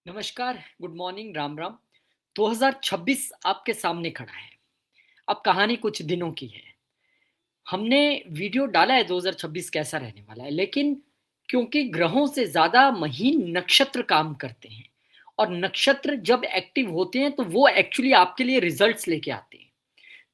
नमस्कार, good morning, Ram Ram. 2026 आपके सामने खड़ा है। अब कहानी कुछ दिनों की है। हमने वीडियो डाला है 2026 कैसा रहने वाला है, लेकिन क्योंकि ग्रहों से ज़्यादा महीन नक्षत्र काम करते हैं और नक्षत्र जब एक्टिव होते हैं तो वो एक्चुअली आपके लिए रिजल्ट्स लेके आते हैं।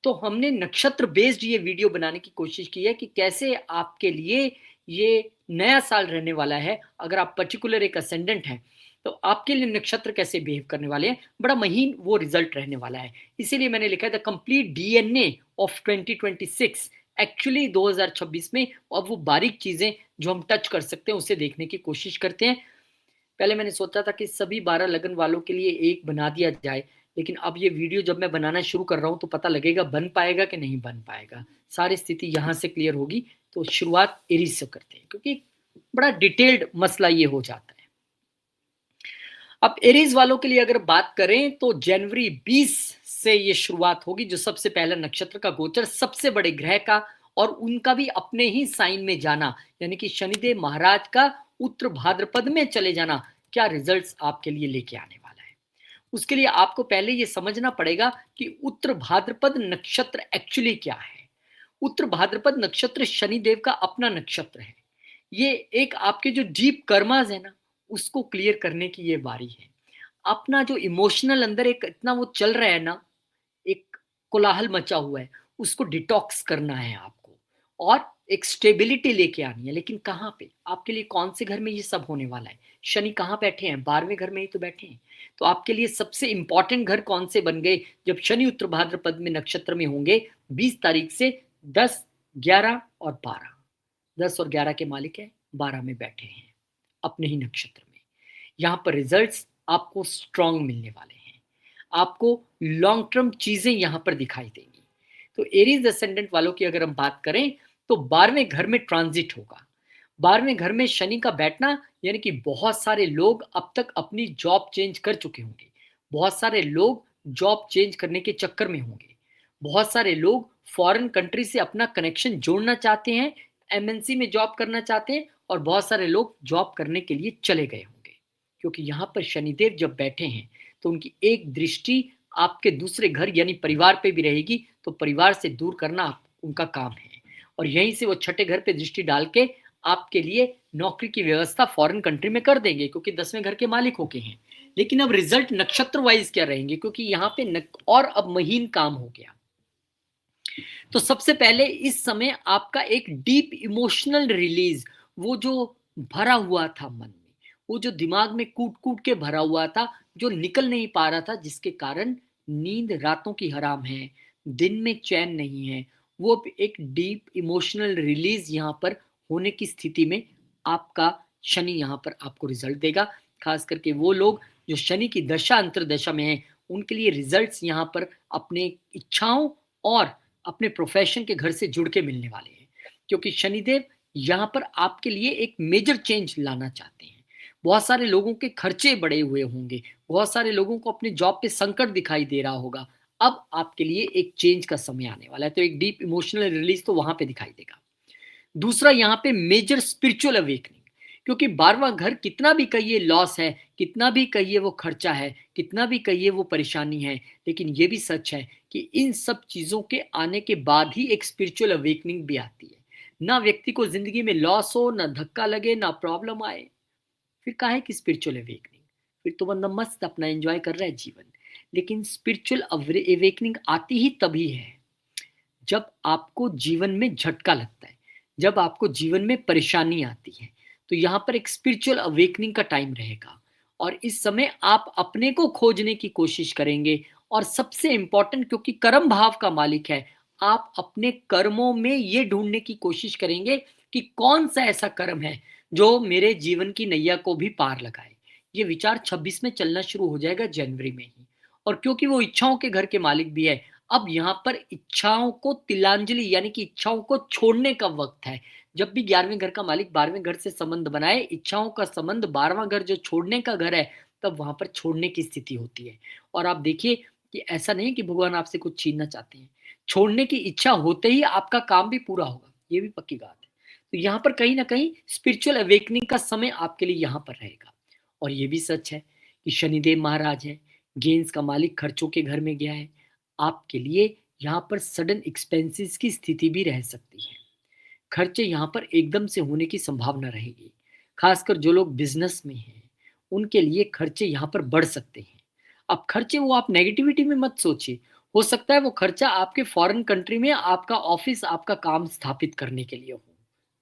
तो हमने नक्षत्र बेस्ड ये वीडियो बनाने की कोशिश की है कि कैसे आपके लिए ये नया साल रहने वाला है। अगर आप पर्टिकुलर एक असेंडेंट हैं तो आपके लिए नक्षत्र कैसे बिहेव करने वाले हैं, बड़ा महीन वो रिजल्ट रहने वाला है। इसीलिए मैंने लिखा है the complete DNA of 2026। Actually 2026 में अब वो बारीक चीजें जो हम टच कर सकते हैं उसे देखने की कोशिश करते हैं। पहले मैंने सोचा था कि सभी 12 लगन वालों के लिए एक बना दिया जाए, लेकिन अब ये वीडियो जब मैं बनाना शुरू कर रहा हूँ तो पता लगेगा बन पाएगा कि नहीं बन पाएगा। सारी स्थिति यहाँ से क्लियर होगी। तो शुरुआत एरीज से करते हैं क्योंकि बड़ा डिटेल्ड मसला ये हो जाता है। अब एरीज वालों के लिए अगर बात करें तो जनवरी 20 से ये शुरुआत होगी, जो सबसे पहला नक्षत्र का गोचर सबसे बड़े ग्रह का और उनका भी अपने ही साइन में जाना, यानी कि शनिदेव महाराज का उत्तर भाद्रपद में चले जाना, क्या रिजल्ट्स आपके लिए लेके आने वाला है। उसके लिए आपको पहले ये समझना पड़ेगा कि उत्तर भाद्रपद नक्षत्र एक्चुअली क्या है। उत्तर भाद्रपद नक्षत्र शनिदेव का अपना नक्षत्र है। ये एक आपके जो डीप कर्मास है ना, उसको क्लियर करने की ये बारी है। अपना जो इमोशनल अंदर एक इतना वो चल रहा है ना, एक कोलाहल मचा हुआ है, उसको डिटॉक्स करना है आपको और एक स्टेबिलिटी लेके आनी है। लेकिन कहाँ पे, आपके लिए कौन से घर में ये सब होने वाला है? शनि कहाँ बैठे हैं? 12वें घर में ही तो बैठे हैं। तो आपके लिए सबसे इंपॉर्टेंट घर कौन से बन गए जब शनि उत्तर भाद्रपद में नक्षत्र में होंगे? 20 तारीख से 10, 11 और 12। 10 और 11 के मालिक है, 12 में बैठे हैं अपने ही नक्षत्र में। यहाँ पर रिजल्ट्स आपको स्ट्रांग मिलने वाले हैं। आपको लॉन्ग टर्म चीजें यहाँ पर दिखाई देंगी। तो एरीज असेंडेंट वालों की अगर हम बात करें तो 12वें घर में ट्रांजिट होगा। 12वें घर में शनि का बैठना, यानी कि बहुत सारे लोग अब तक अपनी जॉब चेंज कर चुके होंगे। बहुत सारे लोग जॉब चेंज करने के चक्कर में होंगे। बहुत सारे लोग फॉरेन कंट्री से अपना कनेक्शन जोड़ना चाहते हैं, एमएनसी में जॉब करना चाहते हैं, और बहुत सारे लोग जॉब करने के लिए चले गए होंगे। क्योंकि यहाँ पर शनिदेव जब बैठे हैं तो उनकी एक दृष्टि आपके दूसरे घर यानी परिवार पे भी रहेगी, तो परिवार से दूर करना उनका काम है। और यहीं से वो छठे घर पे दृष्टि डाल के आपके लिए नौकरी की व्यवस्था फॉरेन कंट्री में कर देंगे, क्योंकि 10वें घर के मालिक होके हैं। लेकिन अब रिजल्ट नक्षत्र वाइज क्या रहेंगे, क्योंकि यहाँ पे और अब महीन काम हो गया। तो सबसे पहले इस समय आपका एक डीप इमोशनल रिलीज, वो जो भरा हुआ था मन में, वो जो दिमाग में कूट कूट के भरा हुआ था, जो निकल नहीं पा रहा था, जिसके कारण नींद रातों की हराम है, दिन में चैन नहीं है, वो एक डीप इमोशनल रिलीज यहाँ पर होने की स्थिति में आपका शनि यहाँ पर आपको रिजल्ट देगा। खास करके वो लोग जो शनि की दशा अंतरदशा में है, उनके लिए रिजल्ट्स यहाँ पर अपने इच्छाओं और अपने प्रोफेशन के घर से जुड़ के मिलने वाले हैं। क्योंकि शनिदेव यहाँ पर आपके लिए एक मेजर चेंज लाना चाहते हैं। बहुत सारे लोगों के खर्चे बढ़े हुए होंगे, बहुत सारे लोगों को अपने जॉब पे संकट दिखाई दे रहा होगा। अब आपके लिए एक चेंज का समय आने वाला है, तो एक डीप इमोशनल रिलीज तो वहां पे दिखाई देगा। दूसरा यहाँ पे मेजर स्पिरिचुअल अवेकनिंग, क्योंकि 12वां घर कितना भी कहिए लॉस है, कितना भी कहिए वो खर्चा है, कितना भी कहिए वो परेशानी है, लेकिन ये भी सच है कि इन सब चीजों के आने के बाद ही एक स्पिरिचुअल अवेकनिंग भी आती है। ना व्यक्ति को जिंदगी में लॉस हो, ना धक्का लगे, ना प्रॉब्लम आए, फिर काहे की स्पिरिचुअल अवेकनिंग? फिर तो बंदा मस्त अपना एंजॉय कर रहा है जीवन। लेकिन स्पिरिचुअल अवेकनिंग आती ही तभी है जब आपको जीवन में झटका लगता है, जब आपको जीवन में परेशानी आती है। तो यहाँ पर एक स्पिरिचुअल अवेकनिंग का टाइम रहेगा और इस समय आप अपने को खोजने की कोशिश करेंगे। और सबसे इंपॉर्टेंट, क्योंकि कर्म भाव का मालिक है, आप अपने कर्मों में ये ढूंढने की कोशिश करेंगे कि कौन सा ऐसा कर्म है जो मेरे जीवन की नैया को भी पार लगाए। ये विचार 26 में चलना शुरू हो जाएगा, जनवरी में ही। और क्योंकि वो इच्छाओं के घर के मालिक भी है, अब यहाँ पर इच्छाओं को तिलांजलि यानी कि इच्छाओं को छोड़ने का वक्त है। जब भी 11वें घर का मालिक 12वें घर से संबंध बनाए, इच्छाओं का संबंध 12वां घर जो छोड़ने का घर है, तब वहां पर छोड़ने की स्थिति होती है। और आप देखिए कि ऐसा नहीं कि भगवान आपसे कुछ छीनना चाहते हैं। छोड़ने की इच्छा होते ही आपका काम भी पूरा होगा, ये भी पक्की बात है। तो यहाँ पर कहीं ना कहीं स्पिरिचुअल अवेकनिंग का समय आपके लिए यहाँ पर रहेगा। और ये भी सच है कि शनिदेव महाराज है, गेंस का मालिक खर्चों के घर में गया है। आपके लिए यहाँ पर सडन एक्सपेंसेस की स्थिति भी रह सकती है। खर्चे यहाँ पर एकदम से होने की संभावना रहेगी। खासकर जो लोग बिजनेस में हैं, उनके लिए खर्चे यहाँ पर बढ़ सकते हैं। अब खर्चे वो आप नेगेटिविटी में मत सोचिए। हो सकता है वो खर्चा आपके फॉरेन कंट्री में आपका ऑफिस, आपका काम स्थापित करने के लिए हो।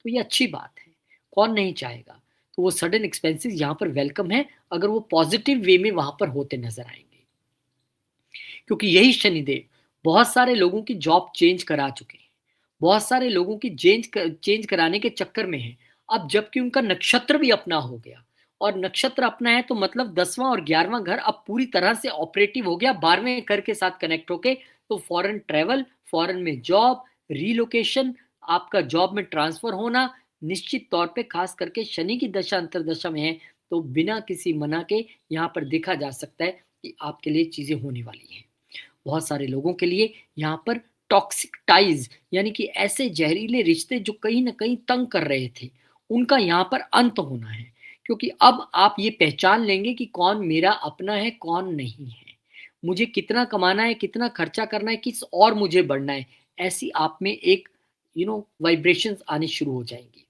तो ये अच्छी बात है। कौन नहीं चाहेगा? तो वो सडन एक्सपेंसेस यहाँ पर वेलकम है, अगर वो पॉजिटिव वे में वहाँ पर होते नज़र आएँगे। क्योंकि यही शनिदेव बहुत सारे लोगों की जॉब चेंज करा चुके हैं। बहुत सारे लोगों की चेंज कराने के चक्कर में हैं। अब जबकि उनका नक्षत्र भी अपना हो गया, और नक्षत्र अपना है तो मतलब 10वां और 11वां घर अब पूरी तरह से ऑपरेटिव हो गया 12वें घर के साथ कनेक्ट होके। तो फॉरेन ट्रैवल, फॉरेन में जॉब, रिलोकेशन, आपका जॉब में ट्रांसफर होना निश्चित तौर पे, खास करके शनि की दशा अंतर्दशा में है, तो बिना किसी मना के यहाँ पर देखा जा सकता है कि आपके लिए चीज़ें होने वाली हैं। बहुत सारे लोगों के लिए यहाँ पर टॉक्सिक टाइज, यानी कि ऐसे जहरीले रिश्ते जो कहीं न कहीं तंग कर रहे थे, उनका यहाँ पर अंत होना है। क्योंकि अब आप ये पहचान लेंगे कि कौन मेरा अपना है, कौन नहीं है। मुझे कितना कमाना है, कितना खर्चा करना है, किस और मुझे बढ़ना है, ऐसी आप में एक वाइब्रेशंस आनी शुरू हो जाएँगी।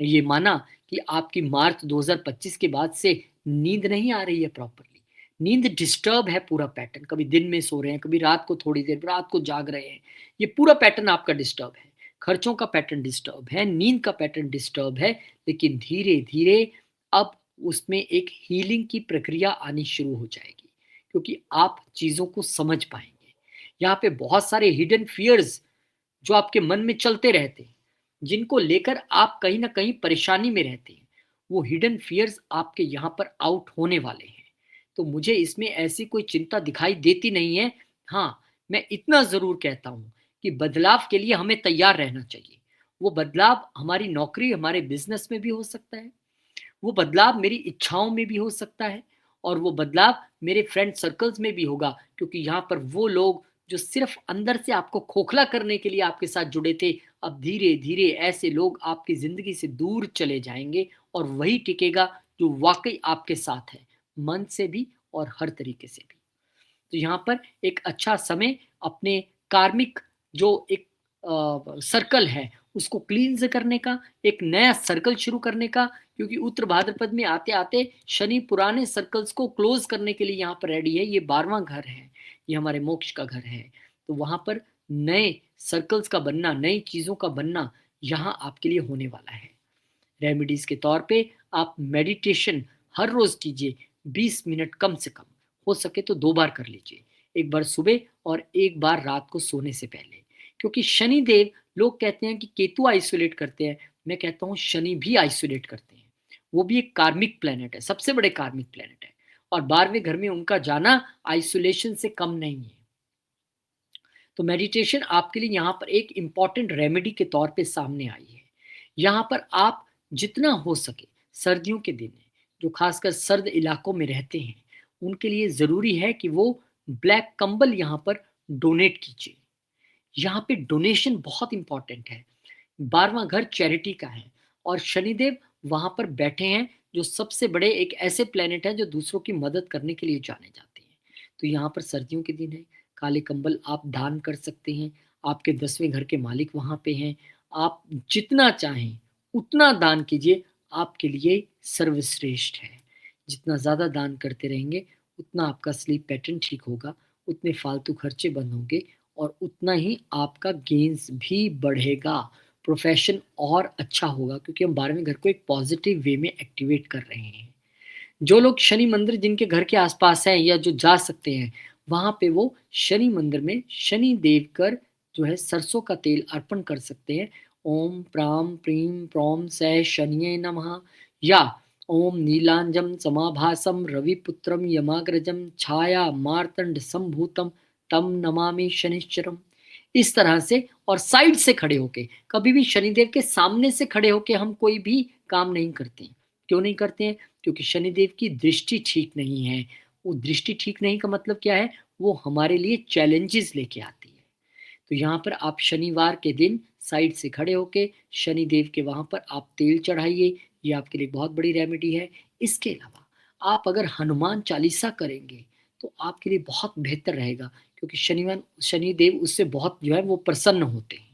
ये माना कि आपकी मार्च 2025 के बाद से नींद नहीं आ रही है प्रॉपर्ली। नींद डिस्टर्ब है पूरा पैटर्न, कभी दिन में सो रहे हैं, कभी रात को थोड़ी देर, रात को जाग रहे हैं। ये पूरा पैटर्न आपका डिस्टर्ब है। खर्चों का पैटर्न डिस्टर्ब है, नींद का पैटर्न डिस्टर्ब है, लेकिन धीरे-धीरे अब उसमें एक हीलिंग की प्रक्रिया आनी शुरू हो जाएगी, क्योंकि आप चीज़ों को समझ पाएँगे। यहाँ पे बहुत सारे हिडन फियर्स जो आपके मन में चलते रहते हैं, जिनको लेकर आप कहीं न कहीं परेशानी में रहते हैं, वो हिडन फियर्स आपके यहाँ पर आउट होने वाले हैं। तो मुझे इसमें ऐसी कोई चिंता दिखाई देती नहीं है। हाँ, मैं इतना ज़रूर कहता हूँ कि बदलाव के लिए हमें तैयार रहना चाहिए। वो बदलाव हमारी नौकरी, हमारे बिज़नेस में भी हो सकता है। वो बदलाव मेरी इच्छाओं में भी हो सकता है, और वो बदलाव मेरे फ्रेंड सर्कल्स में भी होगा, क्योंकि यहाँ पर वो लोग जो सिर्फ अंदर से आपको खोखला करने के लिए आपके साथ जुड़े थे, अब धीरे धीरे ऐसे लोग आपकी ज़िंदगी से दूर चले जाएंगे, और वही टिकेगा जो वाकई आपके साथ है, मन से भी और हर तरीके से भी। तो यहाँ पर एक अच्छा समय अपने कार्मिक जो एक सर्कल है उसको क्लींस करने का, एक नया सर्कल शुरू करने का, क्योंकि उत्तर भाद्रपद में आते आते शनि पुराने सर्कल्स को क्लोज करने के लिए यहाँ पर रेडी है। ये 12वां घर है, ये हमारे मोक्ष का घर है। तो वहाँ पर नए सर्कल्स का बनना, नई चीज़ों का बनना यहाँ आपके लिए होने वाला है। रेमेडीज के तौर पे आप मेडिटेशन हर रोज कीजिए, 20 मिनट कम से कम। हो सके तो 2 बार कर लीजिए, एक बार सुबह और एक बार रात को सोने से पहले। क्योंकि शनि देव, लोग कहते हैं कि केतु आइसोलेट करते हैं, मैं कहता हूँ शनि भी आइसोलेट करते हैं। वो भी एक कार्मिक प्लेनेट है, सबसे बड़े कार्मिक प्लेनेट है, और 12वें घर में उनका जाना आइसोलेशन से कम नहीं है। तो मेडिटेशन आपके लिए यहाँ पर एक इम्पॉर्टेंट रेमेडी के तौर पे सामने आई है। यहाँ पर आप जितना हो सके, सर्दियों के दिन है, जो खासकर सर्द इलाकों में रहते हैं, उनके लिए ज़रूरी है कि वो ब्लैक कंबल यहाँ पर डोनेट कीजिए। यहाँ पे डोनेशन बहुत इम्पोर्टेंट है। 12वां घर चैरिटी का है, और शनिदेव वहाँ पर बैठे हैं, जो सबसे बड़े एक ऐसे प्लेनेट हैं जो दूसरों की मदद करने के लिए जाने जाते हैं। तो यहाँ पर सर्दियों के दिन है, काले कंबल आप दान कर सकते हैं। आपके 10वें घर के मालिक वहाँ पे हैं। आप जितना चाहें उतना दान कीजिए, आपके लिए सर्वश्रेष्ठ है। जितना ज़्यादा दान करते रहेंगे, उतना आपका स्लीप पैटर्न ठीक होगा, उतने फालतू खर्चे बंद होंगे, और उतना ही आपका गेन्स भी बढ़ेगा। प्रोफ़ेशन और अच्छा होगा, क्योंकि हम 12वें घर को एक पॉज़िटिव वे में एक्टिवेट कर रहे हैं। जो लोग शनि मंदिर जिनके घर के आस-पास हैं या जो जा सकते हैं, वहाँ पे वो शनि मंदिर में शनि देव कर जो है सरसों का तेल अर्पण कर सकते हैं। ओम प्राम प्रीम प्रोम सै शनिये नमः, या ओम नीलांजम समाभासम रविपुत्रम यमाग्रजम छाया मार्तंड संभूतम तम नमामि शनिश्चरम। इस तरह से, और साइड से खड़े होके, कभी भी शनिदेव के सामने से खड़े होके हम कोई भी काम नहीं करते हैं। क्यों नहीं करते हैं? क्योंकि शनिदेव की दृष्टि ठीक नहीं है। वो दृष्टि ठीक नहीं का मतलब क्या है? वो हमारे लिए चैलेंजेस लेके आती है। तो यहाँ पर आप शनिवार के दिन साइड से खड़े होके शनिदेव के वहाँ पर आप तेल चढ़ाइए, ये आपके लिए बहुत बड़ी रेमेडी है। इसके अलावा आप अगर हनुमान चालीसा करेंगे तो आपके लिए बहुत बेहतर रहेगा, क्योंकि शनिदेव उससे बहुत जो है वो प्रसन्न होते हैं।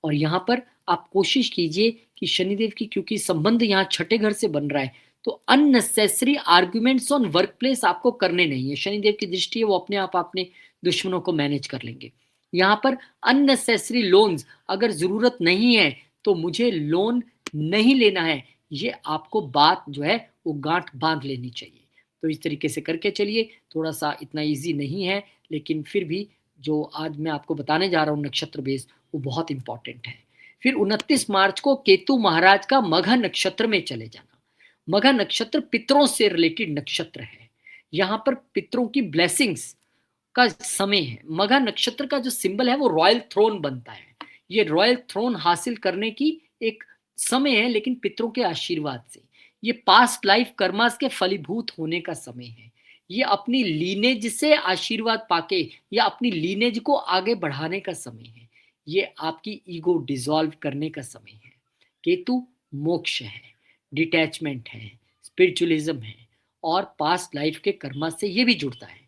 और यहाँ पर आप कोशिश कीजिए कि शनिदेव की, क्योंकि संबंध यहाँ छठे घर से बन रहा है, तो unnecessary arguments on work place आपको करने नहीं है। शनिदेव की दृष्टि है वो अपने आप अपने दुश्मनों को मैनेज कर लेंगे। यहाँ पर अननेसेसरी लोन्स, अगर जरूरत नहीं है तो मुझे लोन नहीं लेना है, ये आपको बात जो है वो गांठ बांध लेनी चाहिए। तो इस तरीके से करके चलिए। थोड़ा सा इतना इजी नहीं है, लेकिन फिर भी जो आज मैं आपको बताने जा रहा हूँ नक्षत्र बेस, वो बहुत इंपॉर्टेंट है। फिर 29 मार्च को केतु महाराज का मघा नक्षत्र में चले जाना। मघा नक्षत्र पितरों से रिलेटेड नक्षत्र है। यहाँ पर पितरों की ब्लेसिंग्स का समय है। मघा नक्षत्र का जो सिंबल है वो रॉयल थ्रोन बनता है। ये रॉयल थ्रोन हासिल करने की एक समय है, लेकिन पितरों के आशीर्वाद से। ये पास्ट लाइफ कर्मास के फलीभूत होने का समय है। ये अपनी लीनेज से आशीर्वाद पाके या अपनी लीनेज को आगे बढ़ाने का समय है। ये आपकी ईगो डिसॉल्व करने का समय है। केतु मोक्ष है, डिटैचमेंट है, स्पिरिचुअलिज्म है, और पास्ट लाइफ के कर्मा से ये भी जुड़ता है।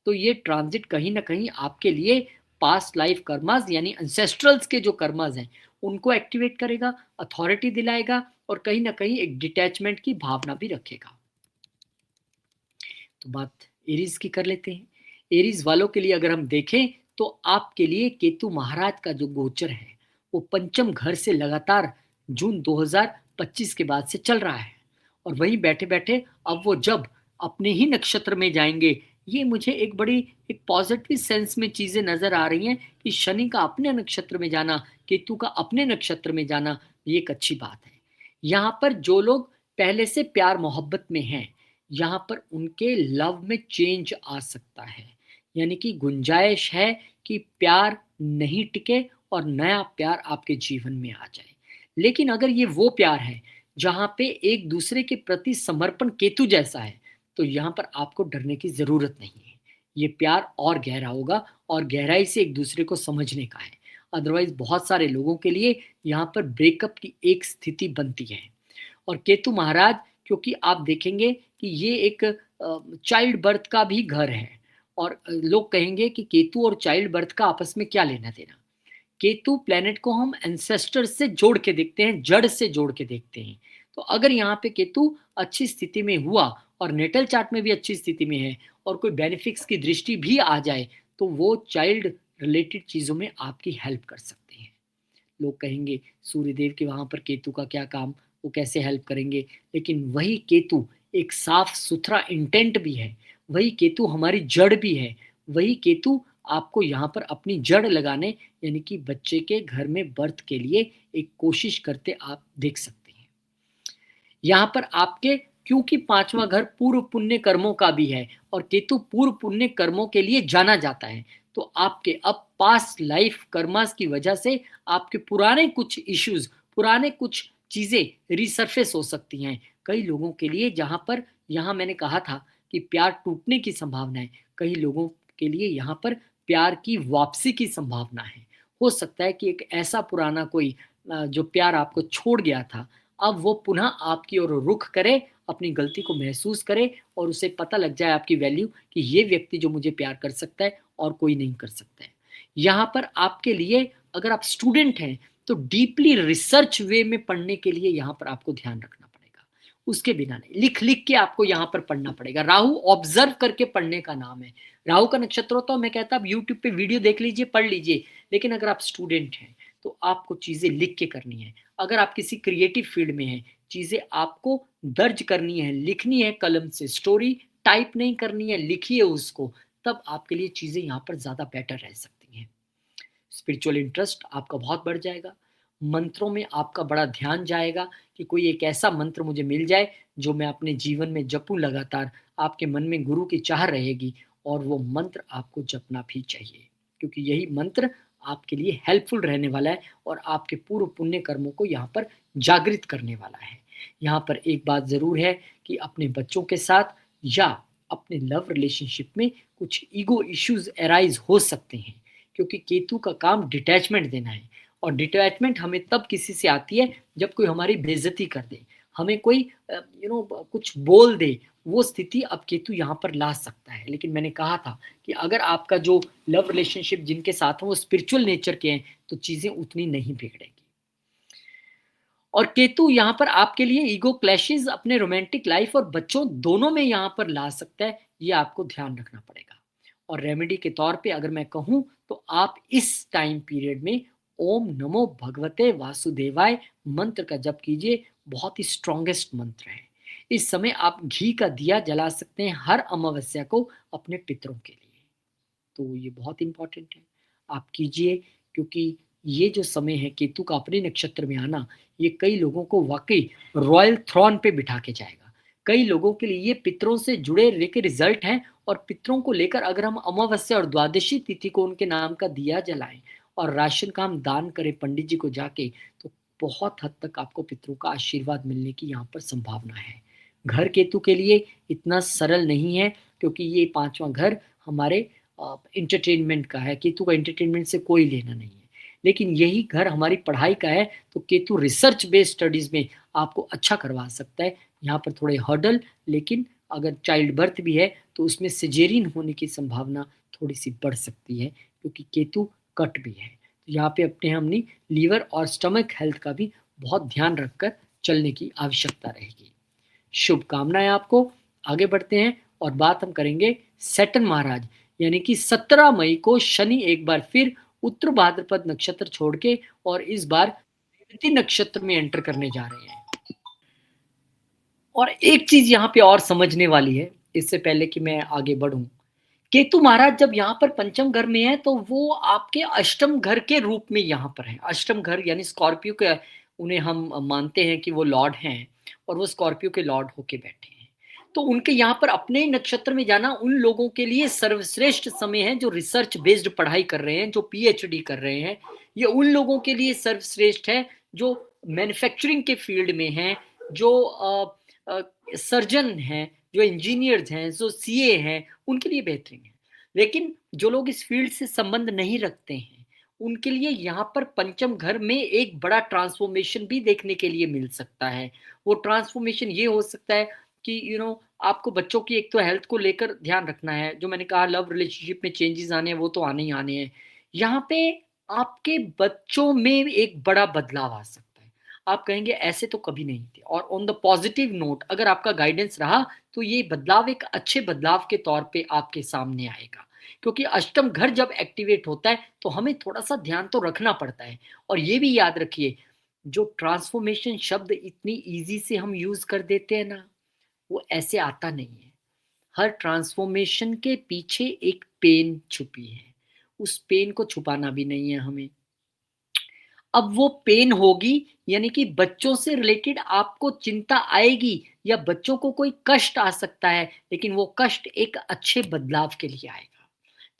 तो ये ट्रांजिट कहीं ना कहीं आपके लिए पास्ट लाइफ कर्मास यानी एंसेस्ट्रल्स के जो कर्मास हैं उनको एक्टिवेट करेगा, अथॉरिटी दिलाएगा, और कहीं ना कहीं एक डिटैचमेंट की भावना भी रखेगा। तो बात एरीज की कर लेते हैं। एरीज वालों के लिए अगर हम देखें तो आपके लिए केतु महाराज का जो गोचर है वो पंचम घर से लगातार जून 2025 के बाद से चल रहा है। और वहीं बैठे बैठे अब वो जब अपने ही नक्षत्र में जाएंगे, ये मुझे एक बड़ी एक पॉजिटिव सेंस में चीजें नजर आ रही हैं कि शनि का अपने नक्षत्र में जाना, केतु का अपने नक्षत्र में जाना, ये एक अच्छी बात है। यहाँ पर जो लोग पहले से प्यार मोहब्बत में हैं, यहाँ पर उनके लव में चेंज आ सकता है। यानी कि गुंजाइश है कि प्यार नहीं टिके और नया प्यार आपके जीवन में आ जाए। लेकिन अगर ये वो प्यार है जहाँ पे एक दूसरे के प्रति समर्पण केतु जैसा है, तो यहाँ पर आपको डरने की जरूरत नहीं है। ये प्यार और गहरा होगा और गहराई से एक दूसरे को समझने का है। अदरवाइज बहुत सारे लोगों के लिए यहाँ पर ब्रेकअप की एक स्थिति बनती है। और केतु महाराज, क्योंकि आप देखेंगे कि ये एक चाइल्ड बर्थ का भी घर है, और लोग कहेंगे कि केतु और चाइल्ड बर्थ का आपस में क्या लेना देना। केतु प्लेनेट को हम एंसेस्टर से जोड़ के देखते हैं, जड़ से जोड़ के देखते हैं। तो अगर यहाँ पे केतु अच्छी स्थिति में हुआ और नेटल चार्ट में भी अच्छी स्थिति में है और कोई बेनिफिक्स की दृष्टि भी आ जाए, तो वो चाइल्ड रिलेटेड चीजों में आपकी हेल्प कर सकते हैं। लोग कहेंगे सूर्यदेव के वहां पर केतु का क्या काम, वो कैसे हेल्प करेंगे। लेकिन वही केतु एक साफ सुथरा इंटेंट भी है, वही केतु हमारी जड़ भी है, वही केतु आपको यहाँ पर अपनी जड़ लगाने यानी कि बच्चे के घर में बर्थ के लिए एक कोशिश करते आप देख सकते हैं। यहाँ पर आपके, क्योंकि पांचवा घर पूर्व पुण्य कर्मों का भी है और केतु पूर्व पुण्य कर्मों के लिए जाना जाता है, तो आपके अब पास्ट लाइफ कर्मास की वजह से आपके पुराने कुछ इश्यूज, पुराने कुछ चीजें रिसर्फेस हो सकती हैं कई लोगों के लिए। जहां पर, यहाँ मैंने कहा था कि प्यार टूटने की संभावना है, कई लोगों के लिए यहाँ पर प्यार की वापसी की संभावना है। हो सकता है कि एक ऐसा पुराना कोई जो प्यार आपको छोड़ गया था, अब वो पुनः आपकी ओर रुख करे, अपनी गलती को महसूस करे और उसे पता लग जाए आपकी वैल्यू कि ये व्यक्ति जो मुझे प्यार कर सकता है और कोई नहीं कर सकता है। यहाँ पर आपके लिए अगर आप स्टूडेंट हैं तो डीपली रिसर्च वे में पढ़ने के लिए यहाँ पर आपको ध्यान रखना पड़ेगा। उसके बिना नहीं, लिख लिख के आपको यहाँ पर पढ़ना पड़ेगा। राहु ऑब्जर्व करके पढ़ने का नाम है। राहु का नक्षत्र होता है, मैं कहता आप यूट्यूब पे वीडियो देख लीजिए, पढ़ लीजिए, लेकिन अगर आप स्टूडेंट हैं तो आपको चीजें लिख के करनी है। अगर आप किसी क्रिएटिव फील्ड में हैं, चीजें आपको दर्ज करनी है, लिखनी है कलम से, स्टोरी टाइप नहीं करनी है, लिखिए उसको, तब आपके लिए चीजें यहाँ पर ज्यादा बेटर रह सकती हैं। स्पिरिचुअल इंटरेस्ट आपका बहुत बढ़ जाएगा। मंत्रों में आपका बड़ा ध्यान जाएगा कि कोई एक ऐसा मंत्र मुझे मिल जाए जो मैं अपने जीवन में जपूं लगातार। आपके मन में गुरु की चाह रहेगी और वो मंत्र आपको जपना भी चाहिए, क्योंकि यही मंत्र आपके लिए हेल्पफुल रहने वाला है और आपके पूर्व पुण्य कर्मों को यहाँ पर जागृत करने वाला है। यहाँ पर एक बात जरूर है कि अपने बच्चों के साथ या अपने लव रिलेशनशिप में कुछ ईगो इश्यूज अराइज हो सकते हैं, क्योंकि केतु का काम डिटैचमेंट देना है। और डिटैचमेंट हमें तब किसी से आती है जब कोई हमारी बेइज्जती कर दे, हमें कोई कुछ बोल दे, वो स्थिति अब केतु यहाँ पर ला सकता है। लेकिन मैंने कहा था कि अगर आपका जो लव रिलेशनशिप जिनके साथ हो वो स्पिरिचुअल नेचर के हैं, तो चीज़ें उतनी नहीं बिगड़ेंगी। और केतु यहाँ पर आपके लिए ईगो क्लैशेज़ अपने रोमांटिक लाइफ और बच्चों दोनों में यहाँ पर ला सकता है, ये आपको ध्यान रखना पड़ेगा। और रेमेडी के तौर पे अगर मैं कहूँ तो आप इस टाइम पीरियड में ओम नमो भगवते वासुदेवाय मंत्र का जप कीजिए, बहुत ही स्ट्रॉन्गेस्ट मंत्र है। इस समय आप घी का दिया जला सकते हैं हर अमावस्या को अपने पितरों के लिए, तो ये बहुत इंपॉर्टेंट है, आप कीजिए। क्योंकि ये जो समय है केतु का अपने नक्षत्र में आना, ये कई लोगों को वाकई रॉयल थ्रोन पे बिठा के जाएगा। कई लोगों के लिए ये पितरों से जुड़े लेके रिजल्ट हैं, और पितरों को लेकर अगर हम अमावस्या और द्वादशी तिथि को उनके नाम का दिया जलाएं और राशन का हम दान करें पंडित जी को जाके, तो बहुत हद तक आपको पितरों का आशीर्वाद मिलने की यहाँ पर संभावना है। घर केतु के लिए इतना सरल नहीं है, क्योंकि ये पांचवा घर हमारे एंटरटेनमेंट का है। केतु का एंटरटेनमेंट से कोई लेना नहीं है। लेकिन यही घर हमारी पढ़ाई का है, तो केतु रिसर्च बेस्ड स्टडीज में आपको अच्छा करवा सकता है। यहाँ पर थोड़े हर्डल, लेकिन अगर चाइल्ड बर्थ भी है तो उसमें सिजेरियन होने की संभावना थोड़ी सी बढ़ सकती है, क्योंकि केतु कट भी है। तो यहाँ पे अपने हमने लीवर और स्टमक हेल्थ का भी बहुत ध्यान रखकर चलने की आवश्यकता रहेगी। शुभकामनाएं आपको। आगे बढ़ते हैं और बात हम करेंगे सैटर्न महाराज, यानी कि 17 मई को शनि एक बार फिर उत्तर भाद्रपद नक्षत्र छोड़ के और इस बार रेवती नक्षत्र में एंटर करने जा रहे हैं। और एक चीज यहाँ पे और समझने वाली है, इससे पहले कि मैं आगे बढ़ूं, केतु महाराज जब यहाँ पर पंचम घर में है तो वो आपके अष्टम घर के रूप में यहाँ पर है। अष्टम घर यानी स्कॉर्पियो के, उन्हें हम मानते हैं कि वो लॉर्ड हैं, और वो स्कॉर्पियो के लॉर्ड होके बैठे हैं। तो उनके यहाँ पर अपने नक्षत्र में जाना उन लोगों के लिए सर्वश्रेष्ठ समय है जो रिसर्च बेस्ड पढ़ाई कर रहे हैं, जो पीएचडी कर रहे हैं। ये उन लोगों के लिए सर्वश्रेष्ठ है जो मैन्युफैक्चरिंग के फील्ड में हैं, जो सर्जन हैं, जो इंजीनियर्स हैं, जो सीए हैं, उनके लिए बेहतरीन है। लेकिन जो लोग इस फील्ड से संबंध नहीं रखते हैं, उनके लिए यहाँ पर पंचम घर में एक बड़ा ट्रांसफॉर्मेशन भी देखने के लिए मिल सकता है। वो ट्रांसफॉर्मेशन ये हो सकता है कि आपको बच्चों की एक तो हेल्थ को लेकर ध्यान रखना है। जो मैंने कहा लव रिलेशनशिप में चेंजेस आने हैं, वो तो आने ही आने हैं। यहाँ पे आपके बच्चों में एक बड़ा बदलाव आ सकता है। आप कहेंगे ऐसे तो कभी नहीं थे, और ऑन द पॉजिटिव नोट अगर आपका गाइडेंस रहा तो ये बदलाव एक अच्छे बदलाव के तौर पे आपके सामने आएगा। क्योंकि अष्टम घर जब एक्टिवेट होता है तो हमें थोड़ा सा ध्यान तो रखना पड़ता है। और ये भी याद रखिए, जो ट्रांसफॉर्मेशन शब्द इतनी इजी से हम यूज कर देते हैं ना, वो ऐसे आता नहीं है। हर ट्रांसफॉर्मेशन के पीछे एक पेन छुपी है, उस पेन को छुपाना भी नहीं है हमें। अब वो पेन होगी, यानी कि बच्चों से रिलेटेड आपको चिंता आएगी या बच्चों को कोई कष्ट आ सकता है, लेकिन वो कष्ट एक अच्छे बदलाव के लिए आएगा,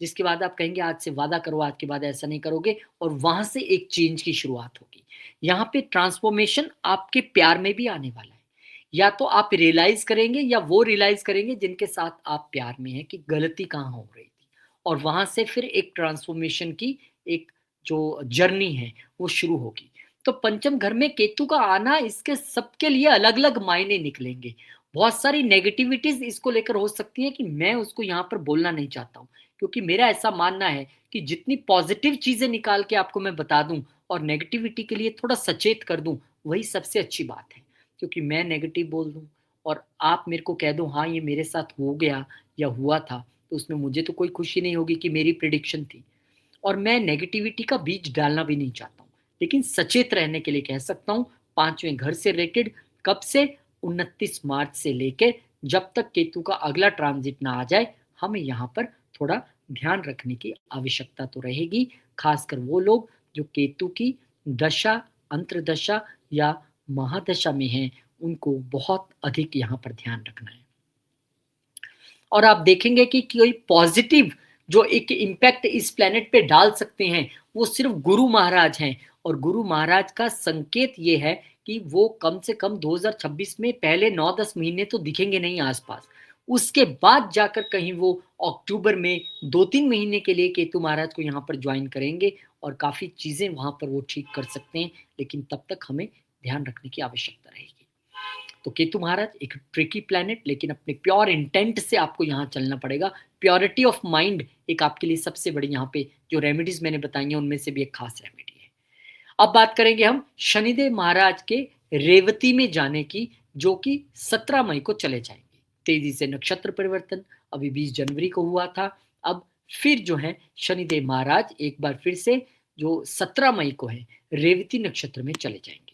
जिसके बाद आप कहेंगे आज से वादा करो, आज के बाद ऐसा नहीं करोगे, और वहां से एक चेंज की शुरुआत होगी। यहाँ पे ट्रांसफॉर्मेशन आपके प्यार में भी आने वाला है। या तो आप रियलाइज करेंगे या वो रियलाइज करेंगे जिनके साथ आप प्यार में हैं कि गलती कहाँ हो रही थी, और वहां से फिर एक ट्रांसफॉर्मेशन की एक जो जर्नी है वो शुरू होगी। तो पंचम घर में केतु का आना, इसके सबके लिए अलग अलग मायने निकलेंगे। बहुत सारी नेगेटिविटीज इसको लेकर हो सकती है कि मैं उसको यहाँ पर बोलना नहीं चाहता हूँ, क्योंकि मेरा ऐसा मानना है कि जितनी पॉजिटिव चीजें निकाल के आपको मैं बता दूं और नेगेटिविटी के लिए थोड़ा सचेत कर दूं, वही सबसे अच्छी बात है। क्योंकि मैं नेगेटिव बोल दूं और आप मेरे को कह दो हाँ ये मेरे साथ हो गया या हुआ था, तो उसमें मुझे तो कोई खुशी नहीं होगी कि मेरी प्रिडिक्शन थी। और मैं नेगेटिविटी का बीज डालना भी नहीं चाहता हूँ, लेकिन सचेत रहने के लिए कह सकता हूँ। पांचवें घर से रिलेटेड कब से, 29 मार्च से लेकर जब तक केतु का अगला ट्रांजिट ना आ जाए, हमें यहाँ पर थोड़ा ध्यान रखने की आवश्यकता तो रहेगी। खासकर वो लोग जो केतु की दशा, अंतर्दशा या महादशा में हैं, उनको बहुत अधिक यहाँ पर ध्यान रखना है। और आप देखेंगे कि कोई पॉजिटिव जो एक इम्पैक्ट इस प्लेनेट पे डाल सकते हैं, वो सिर्फ गुरु महाराज हैं। और गुरु महाराज का संकेत ये है कि वो कम से कम 2026 में पहले 9-10 महीने तो दिखेंगे नहीं आसपास। उसके बाद जाकर कहीं वो अक्टूबर में 2-3 महीने के लिए केतु महाराज को यहाँ पर ज्वाइन करेंगे, और काफ़ी चीज़ें वहाँ पर वो ठीक कर सकते हैं। लेकिन तब तक हमें ध्यान रखने की आवश्यकता रहेगी। तो केतु महाराज एक ट्रिकी प्लैनेट, लेकिन अपने प्योर इंटेंट से आपको यहाँ चलना पड़ेगा। प्योरिटी ऑफ माइंड एक आपके लिए सबसे बड़ी यहाँ पे जो रेमेडीज मैंने बताई हैं उनमें से भी एक खास रेमेडी है। अब बात करेंगे हम शनिदेव महाराज के रेवती में जाने की, जो कि 17 मई को चले जाएंगे। तेजी से नक्षत्र परिवर्तन अभी 20 जनवरी को हुआ था। अब फिर जो है शनिदेव महाराज एक बार फिर से जो 17 मई को है रेवती नक्षत्र में चले जाएंगे।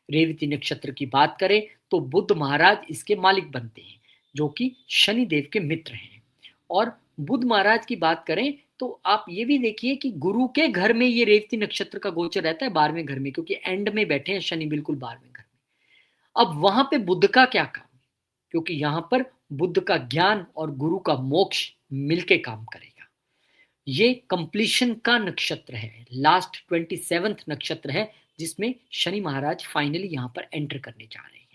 रेवती नक्षत्र की बात करें तो बुध महाराज इसके मालिक बनते हैं, जो कि शनिदेव के मित्र हैं। और बुध महाराज की बात करें तो आप ये भी देखिए कि गुरु के घर में ये रेवती नक्षत्र का गोचर रहता है, 12वें घर में, क्योंकि एंड में बैठे हैं शनि बिल्कुल 12वें घर में। अब वहां पे बुध का क्या काम, क्योंकि यहां पर बुध का ज्ञान और गुरु का मोक्ष मिलके काम करेगा। ये कंप्लीशन का नक्षत्र है, लास्ट 27th नक्षत्र है, जिसमें शनि महाराज फाइनली यहां पर एंटर करने जा रहे हैं।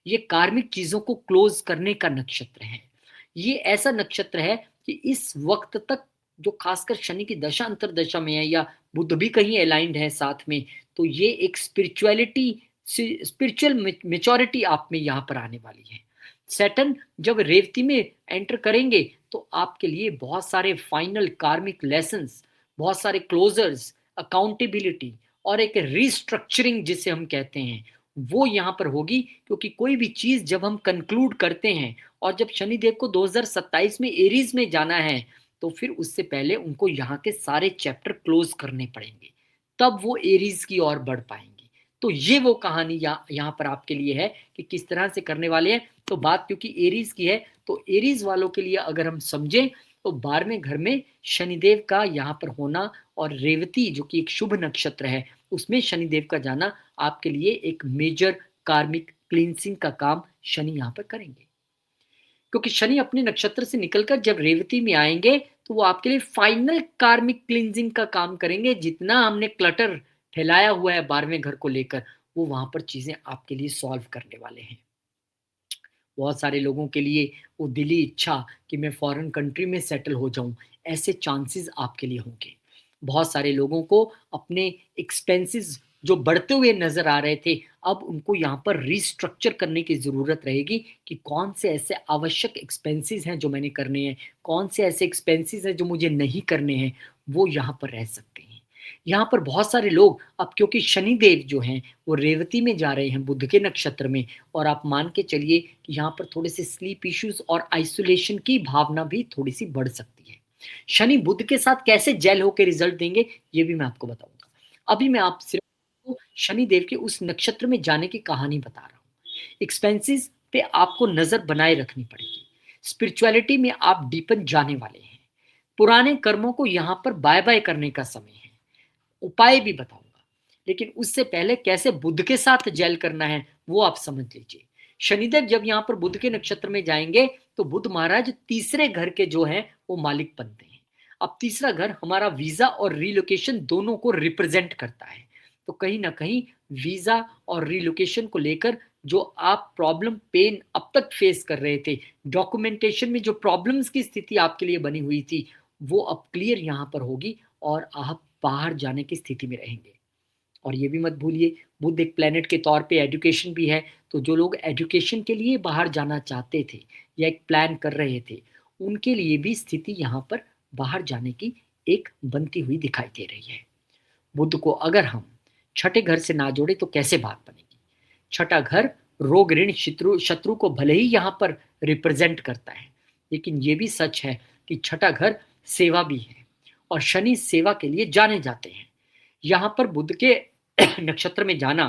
ये कार्मिक चीजों को क्लोज करने का नक्षत्र है। ये ऐसा नक्षत्र है कि इस वक्त तक जो खासकर शनि की दशा अंतरदशा में है, या बुध भी कहीं अलाइंड है साथ में, तो ये एक स्पिरिचुअल मेच्योरिटी आप में यहाँ पर आने वाली है। सैटर्न जब रेवती में एंटर करेंगे तो आपके लिए बहुत सारे फाइनल कार्मिक लेसन्स, बहुत सारे क्लोजर्स, अकाउंटेबिलिटी और एक रिस्ट्रक्चरिंग जिसे हम कहते हैं वो यहाँ पर होगी। क्योंकि कोई भी चीज जब हम कंक्लूड करते हैं और जब शनिदेव को 2027 में एरीज में जाना है, तो फिर उससे पहले उनको यहाँ के सारे चैप्टर क्लोज करने पड़ेंगे, तब वो एरीज की ओर बढ़ पाएंगे। तो ये वो कहानी यहाँ पर आपके लिए है कि किस तरह से करने वाले हैं। तो बात क्योंकि एरीज की है, तो एरीज वालों के लिए अगर हम समझें तो 12वें घर में शनिदेव का यहाँ पर होना और रेवती जो कि एक शुभ नक्षत्र है उसमें शनिदेव का जाना आपके लिए एक मेजर कार्मिक क्लींसिंग का काम शनि यहाँ पर करेंगे। क्योंकि शनि अपने नक्षत्र से निकलकर जब रेवती में आएंगे तो वो आपके लिए फाइनल कार्मिक क्लींजिंग का काम करेंगे। जितना हमने क्लटर फैलाया हुआ है 12वें घर को लेकर, वो वहां पर चीजें आपके लिए सॉल्व करने वाले हैं। बहुत सारे लोगों के लिए वो दिली इच्छा कि मैं फॉरेन कंट्री में सेटल हो जाऊं, ऐसे चांसेस आपके लिए होंगे। बहुत सारे लोगों को अपने एक्सपेंसेस जो बढ़ते हुए नजर आ रहे थे, अब उनको यहाँ पर रिस्ट्रक्चर करने की ज़रूरत रहेगी कि कौन से ऐसे आवश्यक एक्सपेंसेस हैं जो मैंने करने हैं, कौन से ऐसे एक्सपेंसेस हैं जो मुझे नहीं करने हैं, वो यहाँ पर रह सकते हैं। यहाँ पर बहुत सारे लोग अब क्योंकि शनिदेव जो हैं वो रेवती में जा रहे हैं बुध के नक्षत्र में, और आप मान के चलिए कि यहाँ पर थोड़े से स्लीप इश्यूज और आइसोलेशन की भावना भी थोड़ी सी बढ़ सकती है। शनि बुध के साथ कैसे जेल होकर रिजल्ट देंगे ये भी मैं आपको बताऊंगा। अभी मैं आप सिर्फ शनिदेव के उस नक्षत्र में जाने की कहानी बता रहा हूँ। एक्सपेंसेस पे आपको नजर बनाए रखनी पड़ेगी। स्पिरिचुअलिटी में आप डीपन जाने वाले हैं। पुराने कर्मों को यहाँ पर बाय बाय करने का समय है। उपाय भी बताऊंगा, लेकिन उससे पहले कैसे बुध के साथ जेल करना है वो आप समझ लीजिए। शनिदेव जब यहाँ पर बुध के नक्षत्र में जाएंगे तो बुध महाराज तीसरे घर के जो है वो मालिक बनते हैं। अब तीसरा घर हमारा वीजा और रिलोकेशन दोनों को रिप्रेजेंट करता है। तो कहीं ना कहीं वीजा और रिलोकेशन को लेकर जो आप प्रॉब्लम पेन अब तक फेस कर रहे थे, डॉक्यूमेंटेशन में जो प्रॉब्लम्स की स्थिति आपके लिए बनी हुई थी, वो अब क्लियर यहाँ पर होगी और आप बाहर जाने की स्थिति में रहेंगे। और ये भी मत भूलिए बुध एक प्लेनेट के तौर पे एजुकेशन भी है। तो जो लोग एजुकेशन के लिए बाहर जाना चाहते थे या एक प्लान कर रहे थे, उनके लिए भी स्थिति यहाँ पर बाहर जाने की एक बनती हुई दिखाई दे रही है। बुध को अगर हम छठे घर से ना जोड़े तो कैसे बात बनेगी। छठा घर रोग ऋण शत्रु को भले ही यहाँ पर रिप्रेजेंट करता है, लेकिन ये भी सच है कि छठा घर सेवा भी है और शनि सेवा के लिए जाने जाते हैं। यहाँ पर बुध के नक्षत्र में जाना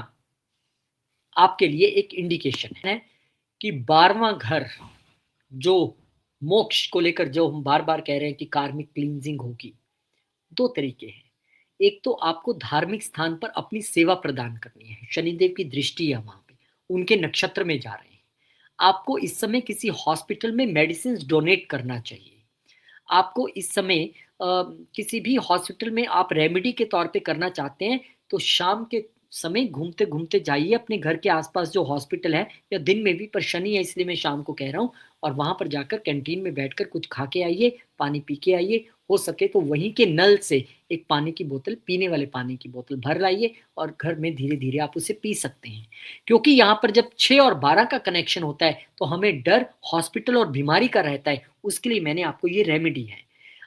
आपके लिए एक इंडिकेशन है कि 12वां घर जो मोक्ष को लेकर जो हम बार बार कह रहे हैं कि कार्मिक क्लींजिंग होगी, दो तरीके हैं। एक तो आपको धार्मिक स्थान पर अपनी सेवा प्रदान करनी है, शनिदेव की दृष्टि है वहां पे, उनके नक्षत्र में जा रहे हैं। आपको इस समय किसी हॉस्पिटल में मेडिसिन डोनेट करना चाहिए। आपको इस समय किसी भी हॉस्पिटल में आप रेमेडी के तौर पे करना चाहते हैं तो शाम के समय घूमते घूमते जाइए अपने घर के आसपास जो हॉस्पिटल है, या दिन में भी, पर शनि है इसलिए मैं शाम को कह रहा हूँ, और वहां पर जाकर कैंटीन में बैठकर कुछ खा के आइए, पानी पी के आइए हो सके तो वहीं के नल से एक पानी की बोतल, पीने वाले पानी की बोतल भर लाइए और घर में धीरे-धीरे आप उसे पी सकते हैं। क्योंकि यहाँ पर जब 6 और 12 का कनेक्शन होता है, तो हमें डर हॉस्पिटल और बीमारी का रहता है, उसके लिए मैंने आपको ये रेमेडी है।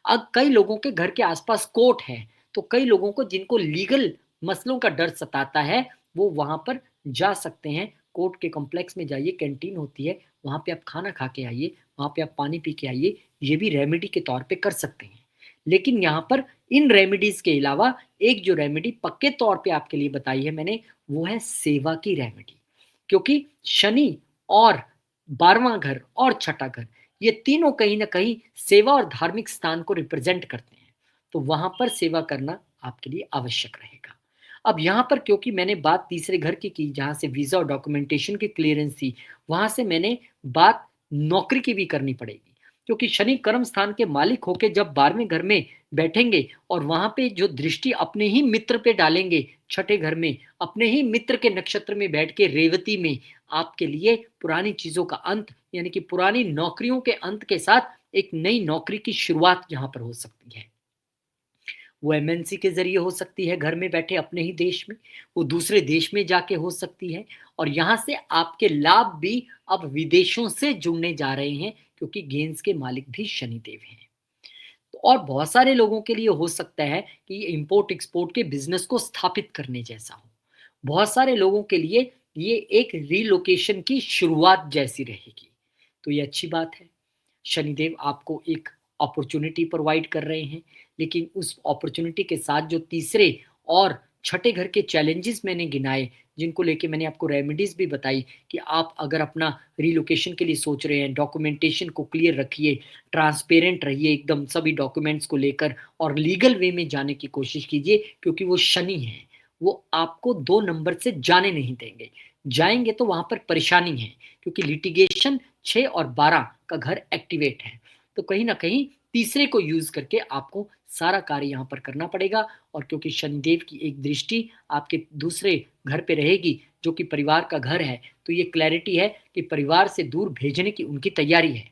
अब कई लोगों के घर के आस-पास कोर्ट है, तो कई लोगों को जिनको लीगल मसलों का डर सताता है, वो वहाँ पर जा सकते हैं। कोर्ट के कॉम्प्लेक्स में जाइए, कैंटीन होती है, वहाँ पे आप खाना खा के आइए, वहाँ पे आप पानी पी के आइए, ये भी रेमेडी के तौर पे कर सकते हैं। लेकिन यहाँ पर इन रेमेडीज़ के अलावा एक जो रेमेडी पक्के तौर पे आपके लिए बताई है मैंने, वो है सेवा की रेमेडी। क्योंकि शनि और 12वां घर और छठा घर, ये तीनों कहीं न कहीं सेवा और धार्मिक स्थान को रिप्रेज़ेंट करते हैं। तो वहाँ पर सेवा करना आपके लिए आवश्यक रहेगा। अब यहाँ पर क्योंकि मैंने बात तीसरे घर की जहाँ से वीज़ा और डॉक्यूमेंटेशन की क्लीयरेंस थी, वहाँ से मैंने बात नौकरी की भी करनी पड़ेगी। क्योंकि शनि कर्म स्थान के मालिक होके जब 12वें घर में बैठेंगे और वहाँ पे जो दृष्टि अपने ही मित्र पे डालेंगे, छठे घर में, अपने ही मित्र के नक्षत्र में बैठ के रेवती में, आपके लिए पुरानी चीज़ों का अंत, यानी कि पुरानी नौकरियों के अंत के साथ एक नई नौकरी की शुरुआत यहाँ पर हो सकती है। वो एमएनसी के ज़रिए हो सकती है घर में बैठे अपने ही देश में, वो दूसरे देश में जाके हो सकती है और यहाँ से आपके लाभ भी अब विदेशों से जुड़ने जा रहे हैं क्योंकि गेंस के मालिक भी शनिदेव हैं। तो और बहुत सारे लोगों के लिए हो सकता है कि ये इम्पोर्ट एक्सपोर्ट के बिज़नेस को स्थापित करने जैसा हो। बहुत सारे लोगों के लिए ये एक रिलोकेशन की शुरुआत जैसी रहेगी। तो ये अच्छी बात है। शनिदेव आपको एक अपॉर्च्युनिटी प्रोवाइड कर रहे हैं, लेकिन उस अपॉर्च्युनिटी के साथ जो तीसरे और छठे घर के चैलेंजेस मैंने गिनाए, जिनको लेके मैंने आपको रेमेडीज़ भी बताई कि आप अगर अपना रिलोकेशन के लिए सोच रहे हैं, डॉक्यूमेंटेशन को क्लियर रखिए, ट्रांसपेरेंट रहिए एकदम सभी डॉक्यूमेंट्स को लेकर और लीगल वे में जाने की कोशिश कीजिए क्योंकि वो शनि हैं, वो आपको 2 नंबर से जाने नहीं देंगे। जाएँगे तो वहाँ पर परेशानी है क्योंकि लिटिगेशन 6 और 12 का घर एक्टिवेट है। तो कहीं न कहीं तीसरे को यूज़ करके आपको सारा कार्य यहाँ पर करना पड़ेगा और क्योंकि शनिदेव की एक दृष्टि आपके दूसरे घर पे रहेगी, जो कि परिवार का घर है, तो ये क्लैरिटी है कि परिवार से दूर भेजने की उनकी तैयारी है।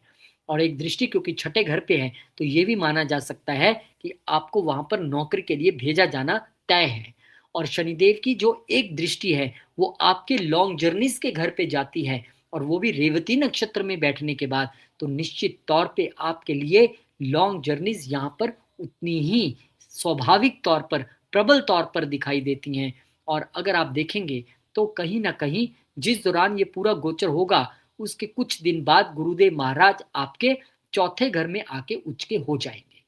और एक दृष्टि क्योंकि छठे घर पे है, तो ये भी माना जा सकता है कि आपको वहाँ पर नौकरी के लिए भेजा जाना तय है। और शनिदेव की जो एक दृष्टि है, वो आपके लॉन्ग जर्नीज़ के घर पे जाती है और वो भी रेवती नक्षत्र में बैठने के बाद, तो निश्चित तौर पे आपके लिए लॉन्ग जर्नीज़ यहाँ पर उतनी ही स्वाभाविक तौर पर, प्रबल तौर पर दिखाई देती हैं। और अगर आप देखेंगे तो कहीं न कहीं जिस दौरान ये पूरा गोचर होगा, उसके कुछ दिन बाद गुरुदेव महाराज आपके चौथे घर में आके उच्च के हो जाएँगे।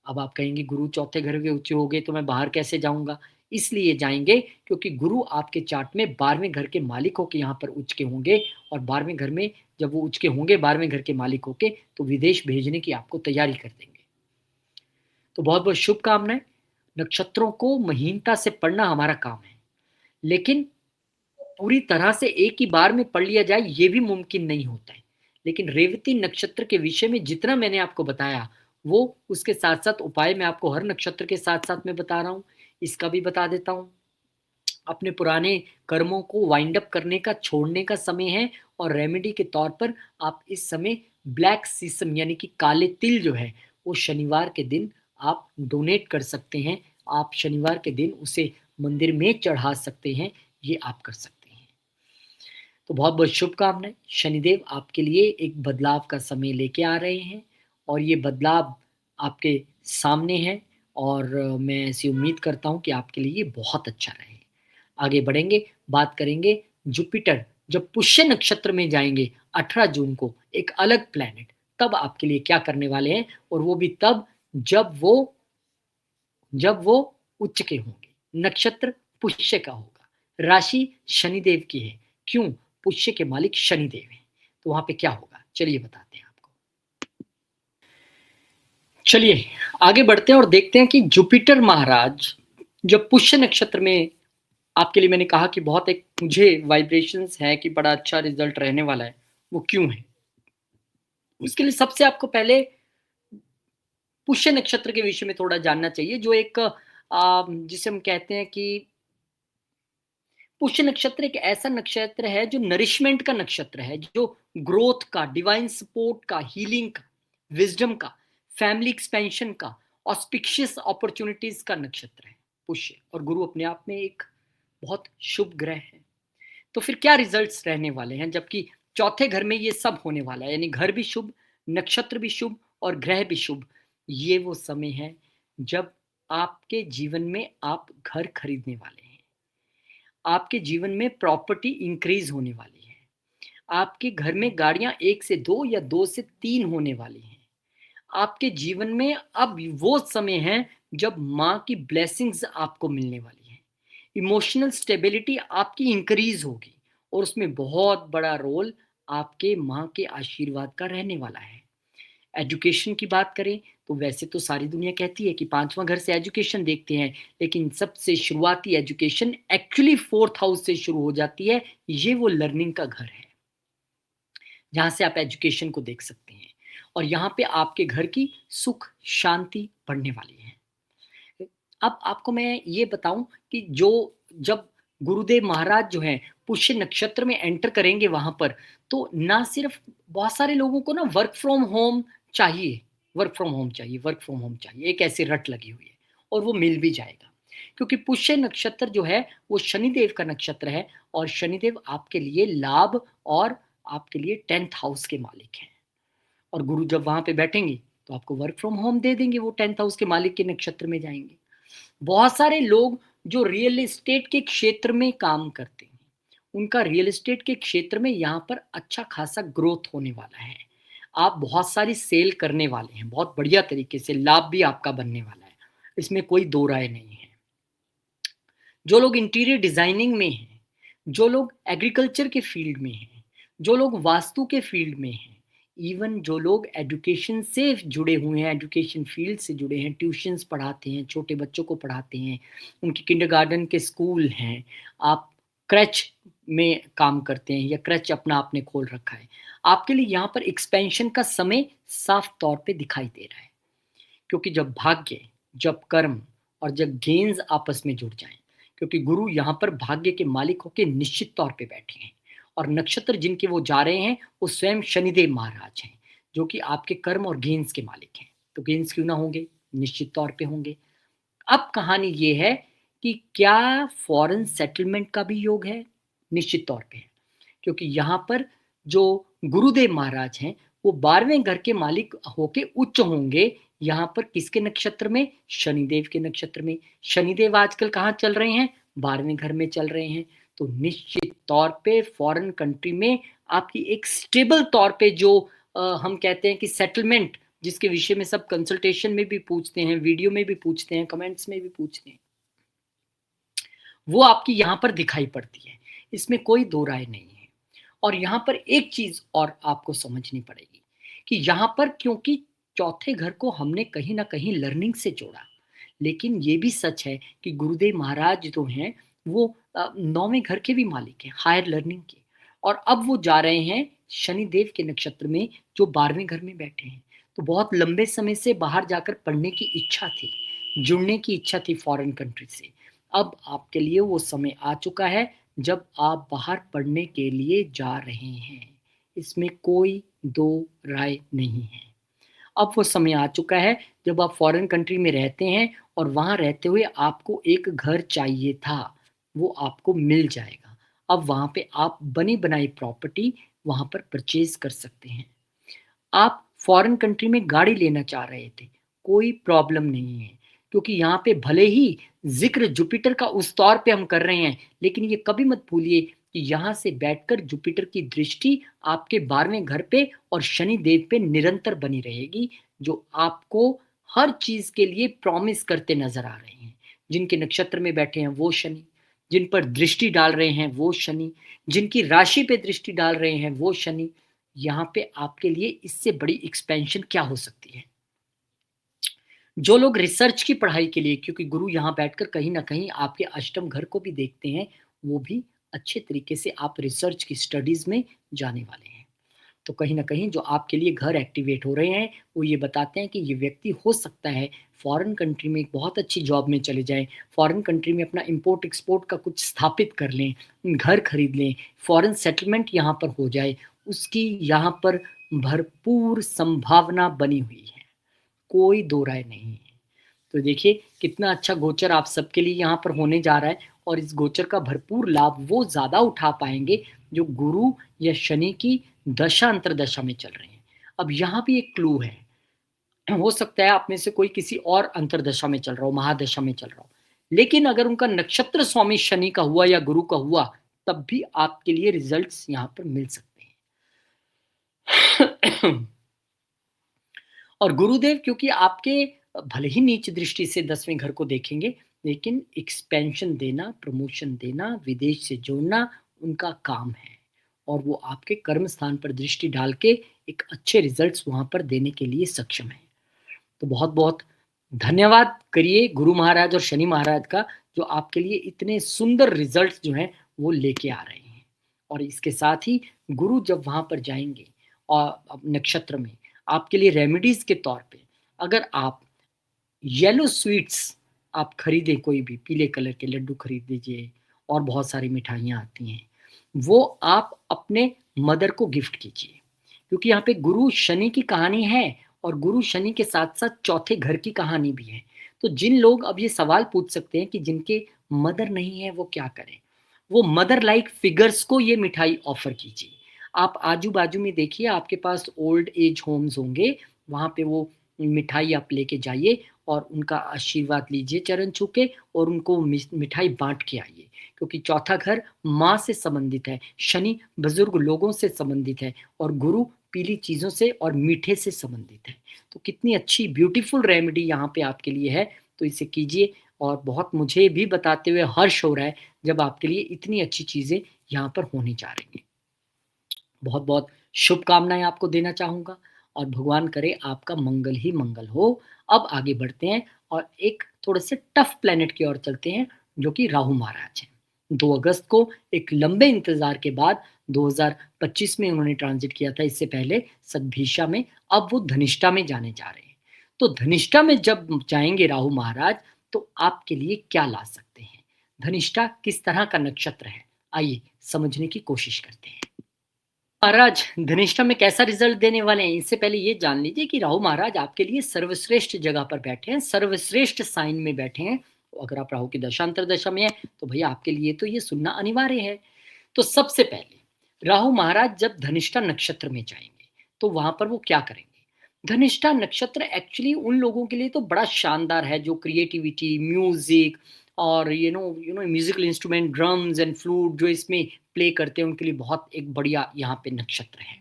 अब आप कहेंगे गुरु चौथे घर के उच्च हो गए तो मैं बाहर कैसे जाऊँगा? इसलिए जाएँगे क्योंकि गुरु आपके चार्ट में 12वें घर के मालिक होके यहाँ पर उच्च के होंगे और 12वें घर में जब वो उच्च के होंगे 12वें घर के मालिक होके, तो विदेश भेजने की आपको तैयारी कर देंगे। तो बहुत-बहुत शुभकामनाएँ। नक्षत्रों को महीनता से पढ़ना हमारा काम है, लेकिन पूरी तरह से एक ही बार में पढ़ लिया जाए ये भी मुमकिन नहीं होता है। लेकिन रेवती नक्षत्र के विषय में जितना मैंने आपको बताया, वो उसके साथ-साथ उपाय मैं आपको हर नक्षत्र के साथ-साथ मैं बता रहा हूँ। इसका भी बता देता हूँ। अपने पुराने कर्मों को वाइंड अप करने का, छोड़ने का समय है और रेमेडी के तौर पर आप इस समय ब्लैक सीसम यानी कि काले तिल जो है, वो शनिवार के दिन आप डोनेट कर सकते हैं। आप शनिवार के दिन उसे मंदिर में चढ़ा सकते हैं, ये आप कर सकते हैं। तो बहुत-बहुत शुभकामनाएँ। शनिदेव आपके लिए एक बदलाव का समय लेके आ रहे हैं और ये बदलाव आपके सामने है और मैं ऐसी उम्मीद करता हूँ कि आपके लिए ये बहुत अच्छा रहे। आगे बढ़ेंगे, बात करेंगे जुपिटर जब पुष्य नक्षत्र में जाएँगे 18 जून को, एक अलग प्लैनेट, तब आपके लिए क्या करने वाले हैं और वो भी तब जब वो उच्च के होंगे। नक्षत्र पुष्य का होगा, राशि शनिदेव की है। क्यों? पुष्य के मालिक शनिदेव हैं। तो वहाँ पे क्या होगा? चलिए बताते हैं आपको। चलिए आगे बढ़ते हैं और देखते हैं कि जुपिटर महाराज जब पुष्य नक्षत्र में आपके लिए मैंने कहा कि बहुत एक मुझे वाइब्रेशंस है कि बड़ा अच्छा रिज़ल्ट रहने वाला है, वो क्यों है? उसके लिए सबसे आपको पहले पुष्य नक्षत्र के विषय में थोड़ा जानना चाहिए जो एक जिसे हम कहते हैं कि पुष्य नक्षत्र एक ऐसा नक्षत्र है जो नरिशमेंट का नक्षत्र है, जो ग्रोथ का, डिवाइन सपोर्ट का, हीलिंग का, विज़डम का, फैमिली एक्सपेंशन का ऑस्पिशियस अपॉर्चुनिटीज का नक्षत्र है पुष्य, और गुरु अपने आप में एक बहुत शुभ ग्रह है। तो फिर क्या रिजल्ट्स रहने वाले हैं, जबकि चौथे घर में ये सब होने वाला है, यानी घर भी शुभ, नक्षत्र भी शुभ और ग्रह भी शुभ। ये वो समय है जब आपके जीवन में आप घर खरीदने वाले हैं, आपके जीवन में प्रॉपर्टी इंक्रीज होने वाली है, आपके घर में गाड़ियां 1 से 2 या 2 से 3 होने वाली हैं। आपके जीवन में अब वो समय है जब माँ की ब्लेसिंग्स आपको मिलने वाली है। इमोशनल स्टेबिलिटी आपकी इंक्रीज होगी, और उसमें बहुत बड़ा रोल आपके माँ के आशीर्वाद का रहने वाला है। एजुकेशन की बात करें तो वैसे तो सारी दुनिया कहती है कि पांचवा घर से एजुकेशन देखते हैं, लेकिन सबसे शुरुआती एजुकेशन एक्चुअली फोर्थ हाउस से शुरू हो जाती है। ये वो लर्निंग का घर है जहाँ से आप एजुकेशन को देख सकते हैं, और यहाँ पे आपके घर की सुख शांति बढ़ने वाली है। अब आपको मैं ये बताऊं कि जो जब गुरुदेव महाराज जो हैं पुष्य नक्षत्र में एंटर करेंगे वहां पर, तो ना सिर्फ बहुत सारे लोगों को ना वर्क फ्रॉम होम चाहिए, वर्क फ्रॉम होम चाहिए, वर्क फ्रॉम होम चाहिए, एक ऐसी रट लगी हुई है, और वो मिल भी जाएगा। क्योंकि पुष्य नक्षत्र जो है वो शनिदेव का नक्षत्र है, और शनिदेव आपके लिए लाभ और आपके लिए 10th हाउस के मालिक हैं। और गुरु जब वहां पे बैठेंगे तो आपको वर्क फ्रॉम होम दे देंगे, वो 10th हाउस के मालिक के नक्षत्र में जाएंगे। बहुत सारे लोग जो रियल एस्टेट के क्षेत्र में काम करते हैं, उनका रियल एस्टेट के क्षेत्र में यहाँ पर अच्छा खासा ग्रोथ होने वाला है। आप बहुत सारी सेल करने वाले हैं, बहुत बढ़िया तरीके से लाभ भी आपका बनने वाला है, इसमें कोई दो राय नहीं है। जो लोग इंटीरियर डिजाइनिंग में हैं, जो लोग एग्रीकल्चर के फील्ड में हैं, जो लोग वास्तु के फील्ड में हैं, इवन जो लोग एजुकेशन से जुड़े हुए हैं, एजुकेशन फील्ड से जुड़े हैं, ट्यूशंस पढ़ाते हैं, छोटे बच्चों को पढ़ाते हैं, उनके किंडरगार्टन के स्कूल हैं, आप क्रच में काम करते हैं या क्रच अपना आपने खोल रखा है, आपके लिए यहाँ पर एक्सपेंशन का समय साफ तौर पे दिखाई दे रहा है। क्योंकि जब भाग्य, जब कर्म और जब गेंस आपस में जुड़ जाएं, क्योंकि गुरु यहाँ पर भाग्य के मालिक होकर निश्चित तौर पे बैठे हैं, और नक्षत्र जिनके वो जा रहे हैं वो स्वयं शनिदेव महाराज हैं, जो कि आपके कर्म और गेंस के मालिक हैं। तो गेंस क्यों ना होंगे, निश्चित तौर पे होंगे। अब कहानी ये है कि क्या फॉरेन सेटलमेंट का भी योग है, निश्चित तौर पे है। क्योंकि यहाँ पर जो गुरुदेव महाराज हैं वो 12वें घर के मालिक होके उच्च होंगे, यहाँ पर किसके नक्षत्र में, शनिदेव के नक्षत्र में। शनिदेव आजकल कहाँ चल रहे हैं, 12वें घर में चल रहे हैं। तो निश्चित तौर पे फॉरेन कंट्री में आपकी एक स्टेबल तौर पे जो हम कहते हैं कि सेटलमेंट, जिसके विषय में सब कंसल्टेशन में भी पूछते हैं, वीडियो में भी पूछते हैं, कमेंट्स में भी पूछते हैं, वो आपकी यहाँ पर दिखाई पड़ती है, इसमें कोई दो राय नहीं है। और यहाँ पर एक चीज और आपको समझनी पड़ेगी कि यहाँ पर क्योंकि चौथे घर को हमने कहीं ना कहीं लर्निंग से जोड़ा, लेकिन ये भी सच है कि गुरुदेव महाराज जो हैं वो 9वें घर के भी मालिक हैं, हायर लर्निंग के। और अब वो जा रहे हैं शनिदेव के नक्षत्र में, जो 12वें घर में बैठे हैं। तो बहुत लंबे समय से बाहर जाकर पढ़ने की इच्छा थी, जुड़ने की इच्छा थी फॉरेन कंट्री से। अब आपके लिए वो समय आ चुका है जब आप बाहर पढ़ने के लिए जा रहे हैं, इसमें कोई दो राय नहीं है। अब वो समय आ चुका है जब आप फॉरेन कंट्री में रहते हैं और वहाँ रहते हुए आपको एक घर चाहिए था, वो आपको मिल जाएगा। अब वहाँ पे आप बनी बनाई प्रॉपर्टी वहाँ पर परचेज कर सकते हैं। आप फॉरेन कंट्री में गाड़ी लेना चाह रहे थे, कोई प्रॉब्लम नहीं है, क्योंकि यहाँ पे भले ही जिक्र जुपिटर का उस तौर पे हम कर रहे हैं, लेकिन ये कभी मत भूलिए कि यहाँ से बैठकर जुपिटर की दृष्टि आपके 12वें घर पे और शनि देव पे निरंतर बनी रहेगी, जो आपको हर चीज के लिए प्रॉमिस करते नजर आ रहे हैं। जिनके नक्षत्र में बैठे हैं वो शनि, जिन पर दृष्टि डाल रहे हैं वो शनि, जिनकी राशि पे दृष्टि डाल रहे हैं वो शनि। यहाँ पे आपके लिए इससे बड़ी एक्सपेंशन क्या हो सकती है। जो लोग रिसर्च की पढ़ाई के लिए, क्योंकि गुरु यहाँ बैठकर कहीं ना कहीं आपके अष्टम घर को भी देखते हैं, वो भी अच्छे तरीके से आप रिसर्च की स्टडीज में जाने वाले हैं। तो कहीं ना कहीं जो आपके लिए घर एक्टिवेट हो रहे हैं वो ये बताते हैं कि ये व्यक्ति हो सकता है फॉरेन कंट्री में एक बहुत अच्छी जॉब में चले जाएं, फॉरेन कंट्री में अपना इंपोर्ट एक्सपोर्ट का कुछ स्थापित कर लें, घर खरीद लें, फॉरेन सेटलमेंट यहाँ पर हो जाए, उसकी यहाँ पर भरपूर संभावना बनी हुई है, कोई दो राय नहीं है। तो देखिए कितना अच्छा गोचर आप सबके लिए यहाँ पर होने जा रहा है और इस गोचर का भरपूर लाभ वो ज़्यादा उठा पाएँगे जो गुरु या शनि की दशा अंतर्दशा में चल रहे हैं। अब यहाँ भी एक क्लू है, हो सकता है आप में से कोई किसी और अंतर्दशा में चल रहा हो, महादशा में चल रहा हो। लेकिन अगर उनका नक्षत्र स्वामी शनि का हुआ या गुरु का हुआ, तब भी आपके लिए रिज़ल्ट्स यहाँ पर मिल सकते हैं। और गुरुदेव क्योंकि आपके भले ही नीच दृष्टि से 10वें घर को देखेंगे, लेकिन एक्सपेंशन देना, प्रमोशन देना, विदेश से जोड़ना उनका काम है और वो आपके कर्म स्थान पर दृष्टि डाल के एक अच्छे रिज़ल्ट्स वहाँ पर देने के लिए सक्षम हैं। तो बहुत-बहुत धन्यवाद करिए गुरु महाराज और शनि महाराज का, जो आपके लिए इतने सुंदर रिज़ल्ट्स जो हैं, वो लेके आ रहे हैं। और इसके साथ ही गुरु जब वहाँ पर जाएँगे नक्षत्र में, आपके लिए रेमेडीज़ के तौर पे अगर आप येलो स्वीट्स आप खरीदें कोई भी, पीले कलर के लड्डू खरीद लीजिए और बहुत सारी मिठाइयाँ आती हैं, वो आप अपने मदर को गिफ्ट कीजिए। क्योंकि यहाँ पे गुरु शनि की कहानी है और गुरु शनि के साथ-साथ चौथे घर की कहानी भी है। तो जिन लोग अब ये सवाल पूछ सकते हैं कि जिनके मदर नहीं है वो क्या करें? वो मदर लाइक फिगर्स को ये मिठाई ऑफ़र कीजिए। आप आजू-बाजू में देखिए आपके पास ओल्ड एज होम्स होंगे, वहाँ पे वो मिठाई आप लेके जाइए और उनका आशीर्वाद लीजिए चरण छू के और उनको मिठाई बाँट के आइए। क्योंकि चौथा घर माँ से संबंधित है, शनि बुज़ुर्ग लोगों से संबंधित है और गुरु पीली चीज़ों से और मीठे से संबंधित है। तो कितनी अच्छी ब्यूटीफुल रेमेडी यहाँ पे आपके लिए है, तो इसे कीजिए और बहुत मुझे भी बताते हुए हर्ष हो रहा है, जब आपके लिए इतनी अच्छी चीज़ें यहाँ पर होने जा रही हैं। बहुत-बहुत शुभकामनाएँ आपको देना चाहूँगा और भगवान करे आपका मंगल ही मंगल हो। अब आगे बढ़ते हैं और एक थोड़े-से टफ प्लैनेट की ओर चलते हैं, जो कि राहु महाराज हैं। 2 अगस्त को एक लंबे इंतज़ार के बाद 2025 में उन्होंने ट्रांज़िट किया था, इससे पहले सतभिषा में, अब वो धनिष्ठा में जाने जा रहे हैं। तो धनिष्ठा में जब जाएँगे राहु महाराज, तो आपके लिए क्या ला सकते हैं? धनिष्ठा किस तरह का नक्षत्र है? आइए समझने की कोशिश करते हैं। महाराज धनिष्ठा में कैसा रिजल्ट देने वाले हैं, इससे पहले ये जान लीजिए कि राहु महाराज आपके लिए सर्वश्रेष्ठ जगह पर बैठे हैं, सर्वश्रेष्ठ साइन में बैठे हैं। अगर आप राहु की दशांतर दशा में हैं, तो भैया आपके लिए तो ये सुनना अनिवार्य है। तो सबसे पहले राहु महाराज जब धनिष्ठा नक्षत्र में जाएंगे, तो वहां पर वो क्या करेंगे? धनिष्ठा नक्षत्र एक्चुअली उन लोगों के लिए तो बड़ा शानदार है जो क्रिएटिविटी, म्यूजिक और musical instrument, drums and flute जो इसमें प्ले करते हैं, उनके लिए बहुत एक बढ़िया यहाँ पे नक्षत्र है।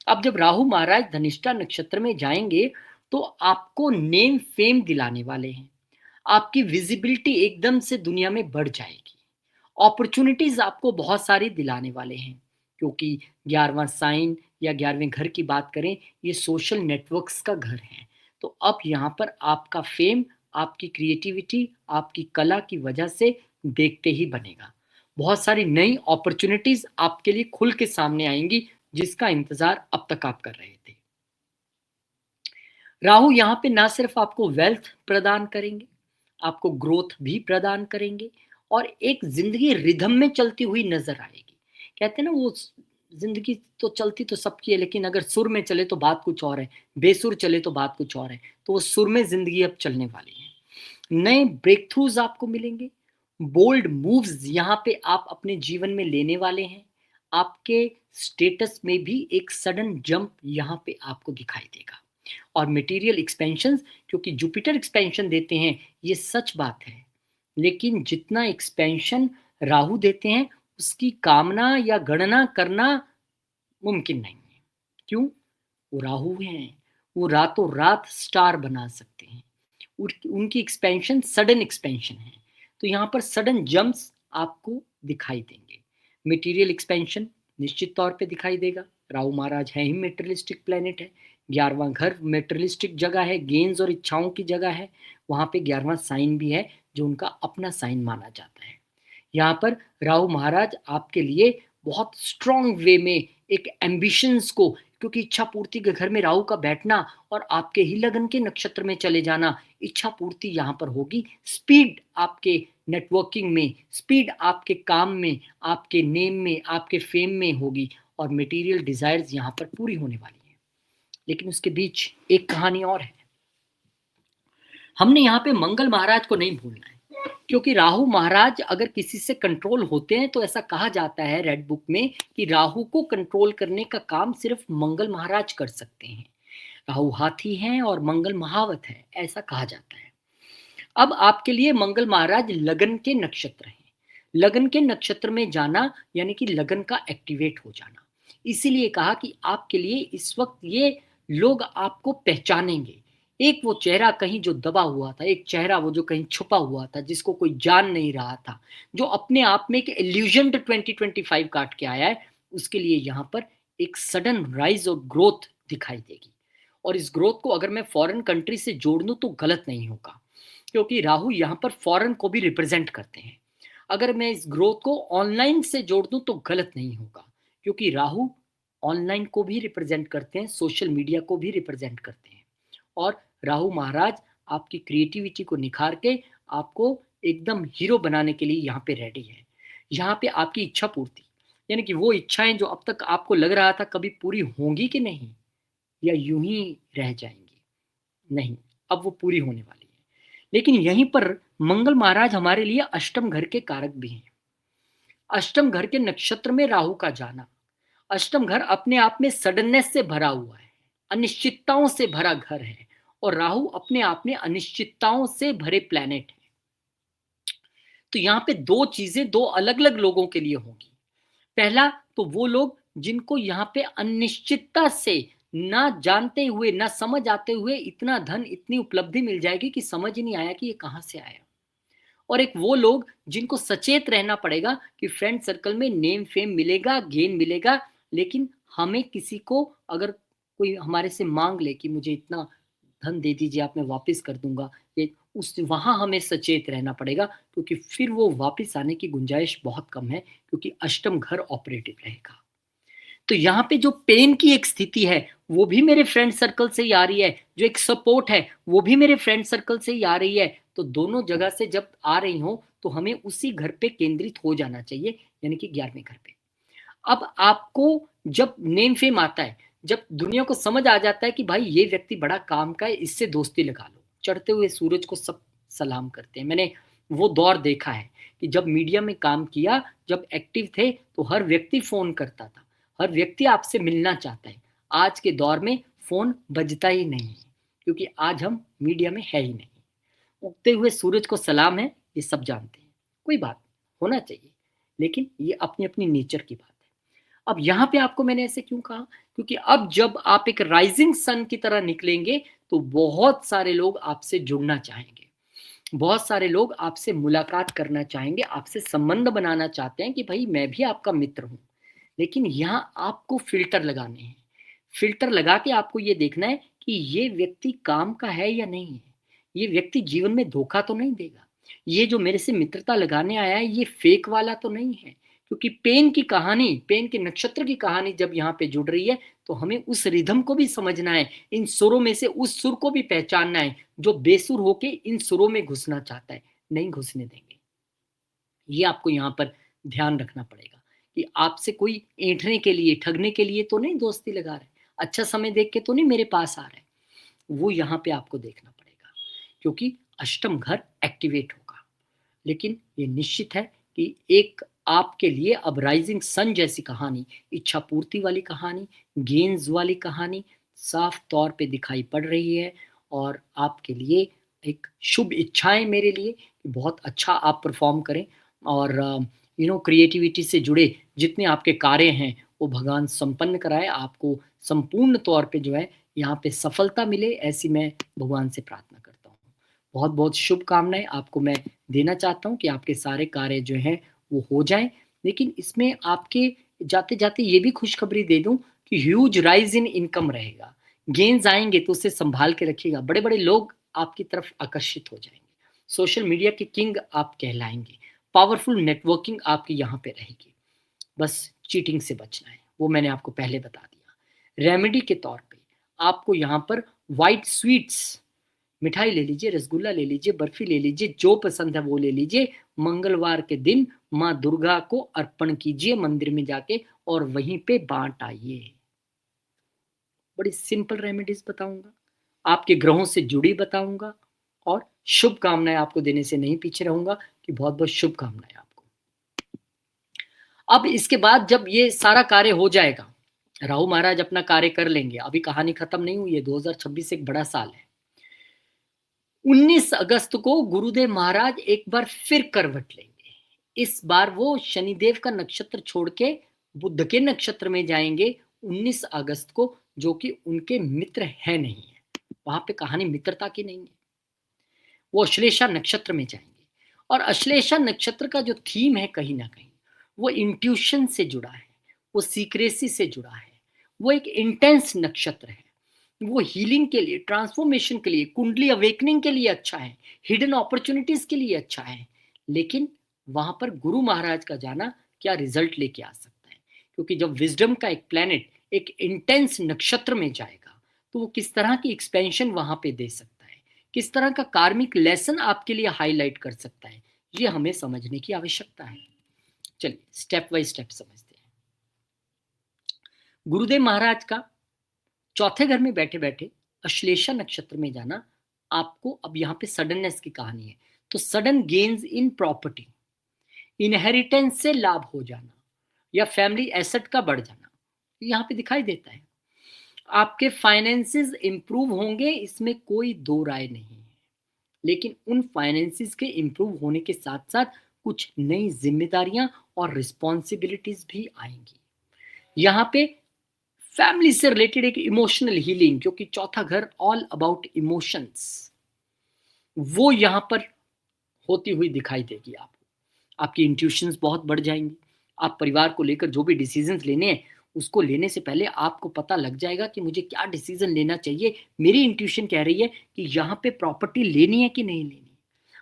अब जब राहु महाराज धनिष्ठा नक्षत्र में जाएंगे, तो आपको नेम फेम दिलाने वाले हैं। आपकी विजिबिलिटी एकदम से दुनिया में बढ़ जाएगी। अपॉर्चुनिटीज आपको बहुत सारी दिलाने वाले हैं, क्योंकि 11वां साइन या 11वें घर की बात करें, ये सोशल नेटवर्क्स का घर है। तो अब यहाँ पर आपका फेम, आपकी क्रिएटिविटी, आपकी कला की वजह से देखते ही बनेगा। बहुत सारी नई अपॉर्चुनिटीज आपके लिए खुल के सामने आएंगी, जिसका इंतजार अब तक आप कर रहे थे। राहु यहाँ पे ना सिर्फ आपको वेल्थ प्रदान करेंगे, आपको ग्रोथ भी प्रदान करेंगे और एक जिंदगी रिदम में चलती हुई नजर आएगी। कहते हैं ना, वो जिंदगी तो चलती तो सबकी है, लेकिन अगर सुर में चले तो बात कुछ और है, बेसुर चले तो बात कुछ और है। तो वो सुर में जिंदगी अब चलने वाली है। नए ब्रेक थ्रूज आपको मिलेंगे, बोल्ड मूव्स यहाँ पे आप अपने जीवन में लेने वाले हैं। आपके स्टेटस में भी एक सडन जंप यहाँ पे आपको दिखाई देगा। और मटेरियल एक्सपेंशन, क्योंकि जुपिटर एक्सपेंशन देते हैं, ये सच बात है, लेकिन जितना एक्सपेंशन राहु देते हैं उसकी कामना या गणना करना मुमकिन नहीं है। क्यों? वो राहु हैं, वो रातों रात स्टार बना सकते हैं। उनकी एक्सपेंशन सडन एक्सपेंशन है, तो यहाँ पर सडन जंप्स आपको दिखाई देंगे। मटेरियल एक्सपेंशन निश्चित तौर पे दिखाई देगा। राहु महाराज है ही मेटेरियलिस्टिक प्लेनेट है। 11वां घर मेटेरियलिस्टिक जगह है, गेन्स और इच्छाओं की जगह है। वहाँ पे 11वां साइन भी है, जो उनका अपना साइन माना जाता है। यहाँ पर राहु महाराज आपके लिए बहुत स्ट्रॉन्ग वे में एक एम्बिशंस को, क्योंकि इच्छा पूर्ति के घर में राहु का बैठना और आपके ही लगन के नक्षत्र में चले जाना, इच्छा पूर्ति यहाँ पर होगी। स्पीड आपके नेटवर्किंग में, स्पीड आपके काम में, आपके नेम में, आपके फेम में होगी और मटेरियल डिजायर्स यहाँ पर पूरी होने वाली है। लेकिन उसके बीच एक कहानी और है। हमने यहाँ पे मंगल महाराज को नहीं भूलना है, क्योंकि राहु महाराज अगर किसी से कंट्रोल होते हैं तो ऐसा कहा जाता है रेड बुक में कि राहु को कंट्रोल करने का काम सिर्फ मंगल महाराज कर सकते हैं। राहु हाथी हैं और मंगल महावत है, ऐसा कहा जाता है। अब आपके लिए मंगल महाराज लगन के नक्षत्र हैं। लगन के नक्षत्र में जाना यानी कि लगन का एक्टिवेट हो जाना, इसीलिए कहा कि आपके लिए इस वक्त ये लोग आपको पहचानेंगे। एक वो चेहरा कहीं जो दबा हुआ था, एक चेहरा वो जो कहीं छुपा हुआ था, जिसको कोई जान नहीं रहा था, जो अपने आप में एक इल्यूजन 2025 काट के आया है, उसके लिए यहाँ पर एक सडन राइज और ग्रोथ दिखाई देगी। और इस ग्रोथ को अगर मैं फॉरेन कंट्री से जोड़ दूं तो गलत नहीं होगा, क्योंकि राहु यहाँ पर फॉरेन को भी रिप्रेजेंट करते हैं। अगर मैं इस ग्रोथ को ऑनलाइन से जोड़ दूं तो गलत नहीं होगा, क्योंकि राहु ऑनलाइन को भी रिप्रेजेंट करते हैं, सोशल मीडिया को भी रिप्रेजेंट करते हैं। और राहु महाराज आपकी क्रिएटिविटी को निखार के आपको एकदम हीरो बनाने के लिए यहाँ पे रेडी है। यहाँ पे आपकी इच्छा पूर्ति, यानी कि वो इच्छाएं जो अब तक आपको लग रहा था कभी पूरी होंगी कि नहीं, या यूं ही रह जाएंगी, नहीं, अब वो पूरी होने वाली है। लेकिन यहीं पर मंगल महाराज हमारे लिए अष्टम घर के कारक भी हैं। अष्टम घर के नक्षत्र में राहु का जाना, अष्टम घर अपने आप में सडननेस से भरा हुआ है, अनिश्चितताओं से भरा घर है, और राहु अपने आप में अनिश्चितताओं से भरे प्लैनेट है। तो यहाँ पे दो चीजें दो अलग अलग लोगों के लिए होंगी। पहला तो वो लोग जिनको यहाँ पे अनिश्चितता से, ना जानते हुए ना समझ आते हुए इतना धन इतनी उपलब्धि मिल जाएगी कि समझ ही नहीं आया कि ये कहाँ से आया। और एक वो लोग जिनको सचेत रहना पड़ेगा कि फ्रेंड सर्कल में नेम फेम मिलेगा, गेन मिलेगा, लेकिन हमें किसी को अगर कोई हमारे से मांग ले कि मुझे इतना धन दे दीजिए आप, मैं वापस कर दूंगा, ये उस वहां हमें सचेत रहना पड़ेगा, क्योंकि फिर वो वापस आने की गुंजाइश बहुत कम है, क्योंकि अष्टम घर ऑपरेटिव रहेगा। तो यहाँ पे जो पेन की एक स्थिति है वो भी मेरे फ्रेंड सर्कल से ही आ रही है, जो एक सपोर्ट है वो भी मेरे फ्रेंड सर्कल से ही आ रही है। तो दोनों जगह से जब आ रही हो तो हमें उसी घर पे केंद्रित हो जाना चाहिए, यानी कि 11वें घर पे। अब आपको जब नेम फेम आता है, जब दुनिया को समझ आ जाता है कि भाई ये व्यक्ति बड़ा काम का है, इससे दोस्ती लगा लो, चढ़ते हुए सूरज को सब सलाम करते हैं। मैंने वो दौर देखा है कि जब मीडिया में काम किया, जब एक्टिव थे, तो हर व्यक्ति फोन करता था, हर व्यक्ति आपसे मिलना चाहता है। आज के दौर में फोन बजता ही नहीं है, क्योंकि आज हम मीडिया में है ही नहीं। उगते हुए सूरज को सलाम है, ये सब जानते हैं, कोई बात होना चाहिए, लेकिन ये अपनी अपनी नेचर की बात है। अब यहाँ पे आपको मैंने ऐसे क्यों कहा, क्योंकि अब जब आप एक राइजिंग सन की तरह निकलेंगे तो बहुत सारे लोग आपसे जुड़ना चाहेंगे, बहुत सारे लोग आपसे मुलाकात करना चाहेंगे, आपसे संबंध बनाना चाहते हैं कि भाई मैं भी आपका मित्र हूं। लेकिन यहाँ आपको फिल्टर लगाने हैं, फिल्टर लगा के आपको ये देखना है कि ये व्यक्ति काम का है या नहीं है, ये व्यक्ति जीवन में धोखा तो नहीं देगा, ये जो मेरे से मित्रता लगाने आया है ये फेक वाला तो नहीं है। क्योंकि पेन की कहानी, पेन के नक्षत्र की कहानी जब यहाँ पे जुड़ रही है तो हमें उस रिधम को भी समझना है, इन सुरों में से उस सुर को भी पहचानना है जो बेसुर होके इन सुरों में घुसना चाहता है, नहीं घुसने देंगे। ये आपको यहाँ पर ध्यान रखना पड़ेगा कि आपसे कोई ऐंठने के लिए, ठगने के लिए तो नहीं दोस्ती लगा रहा है, अच्छा समय देख के तो नहीं मेरे पास आ रहा है, वो यहाँ पे आपको देखना पड़ेगा, क्योंकि अष्टम घर एक्टिवेट होगा। लेकिन ये निश्चित है कि एक आपके लिए अब राइजिंग सन जैसी कहानी, इच्छा पूर्ति वाली कहानी, गेन्स वाली कहानी साफ तौर पे दिखाई पड़ रही है। और आपके लिए एक शुभ इच्छाएं मेरे लिए कि बहुत अच्छा आप परफॉर्म करें, और क्रिएटिविटी से जुड़े जितने आपके कार्य हैं वो भगवान संपन्न कराए, आपको संपूर्ण तौर पे जो है यहाँ पे सफलता मिले, ऐसी मैं भगवान से प्रार्थना करता हूँ। बहुत बहुत शुभकामनाएं आपको मैं देना चाहता हूँ कि आपके सारे कार्य जो हैं वो हो जाएं। लेकिन इसमें आपके जाते जाते ये भी खुशखबरी दे दूं कि ह्यूज राइज इन इनकम रहेगा, गेन्स आएंगे तो उसे संभाल के रखिएगा, बड़े बड़े लोग आपकी तरफ आकर्षित हो जाएंगे, सोशल मीडिया के किंग आप कहलाएंगे, पावरफुल नेटवर्किंग आपकी यहाँ पे रहेगी। बस चीटिंग से बचना है, वो मैंने आपको पहले बता दिया। रेमेडी के तौर पे आपको यहाँ पर वाइट स्वीट्स, मिठाई ले लीजिए, रसगुल्ला ले लीजिए, बर्फी ले लीजिए, जो पसंद है वो ले लीजिए। मंगलवार के दिन माँ दुर्गा को अर्पण कीजिए मंदिर में जाके, और वहीं पे बांट आइए। बड़ी सिंपल रेमेडीज बताऊंगा, आपके ग्रहों से जुड़ी बताऊंगा, और शुभकामनाएं आपको देने से नहीं पीछे रहूंगा कि बहुत बहुत शुभकामनाएं आपको। अब इसके बाद जब ये सारा कार्य हो जाएगा, राहु महाराज अपना कार्य कर लेंगे, अभी कहानी खत्म नहीं हुई है, 2026 एक बड़ा साल है। 19 अगस्त को गुरुदेव महाराज एक बार फिर करवट लेंगे। इस बार वो शनिदेव का नक्षत्र छोड़ के बुध के नक्षत्र में जाएंगे 19 अगस्त को, जो कि उनके मित्र है नहीं है। वहां पे कहानी मित्रता की नहीं है। वो अश्लेषा नक्षत्र में जाएंगे और अश्लेषा नक्षत्र का जो थीम है कहीं ना कहीं वो इंट्यूशन से जुड़ा है, वो सीक्रेसी से जुड़ा है, वो एक इंटेंस नक्षत्र है। वो हीलिंग के लिए, ट्रांसफॉर्मेशन के लिए, कुंडली अवेकनिंग के लिए अच्छा है, हिडन अपॉर्चुनिटीज के लिए अच्छा है। लेकिन वहां पर गुरु महाराज का जाना क्या रिजल्ट लेके आ सकता है, क्योंकि जब विजडम का एक प्लेनेट एक इंटेंस नक्षत्र में जाएगा तो वो किस तरह की एक्सपेंशन वहां पे दे सकता है, किस तरह का कार्मिक लेसन आपके लिए हाईलाइट कर सकता है, ये हमें समझने की आवश्यकता है। चलिए स्टेप बाय स्टेप समझते हैं। गुरुदेव महाराज का चौथे घर में बैठे बैठे अश्लेषा नक्षत्र में जाना, आपको अब यहाँ पे सडननेस की कहानी है। तो sudden gains in property, inheritance से लाभ हो जाना या फैमिली एसेट का बढ़ जाना यहाँ पे दिखाई देता है। आपके फाइनेंसेस इंप्रूव होंगे, इसमें कोई दो राय नहीं है। लेकिन उन फाइनेंसेस के इंप्रूव होने के साथ साथ कुछ नई जिम्मेदारियां और रिस्पॉन्सिबिलिटीज भी आएंगी। यहाँ पे फैमिली से रिलेटेड एक इमोशनल हीलिंग, क्योंकि चौथा घर ऑल अबाउट इमोशंस, वो यहां पर होती हुई दिखाई देगी आपको। आपकी इंट्यूशंस बहुत बढ़ जाएंगी। आप परिवार को लेकर जो भी डिसीजंस लेने हैं उसको लेने से पहले आपको पता लग जाएगा कि मुझे क्या डिसीजन लेना चाहिए। मेरी इंट्यूशन कह रही है कि यहाँ पे प्रॉपर्टी लेनी है कि नहीं लेनी।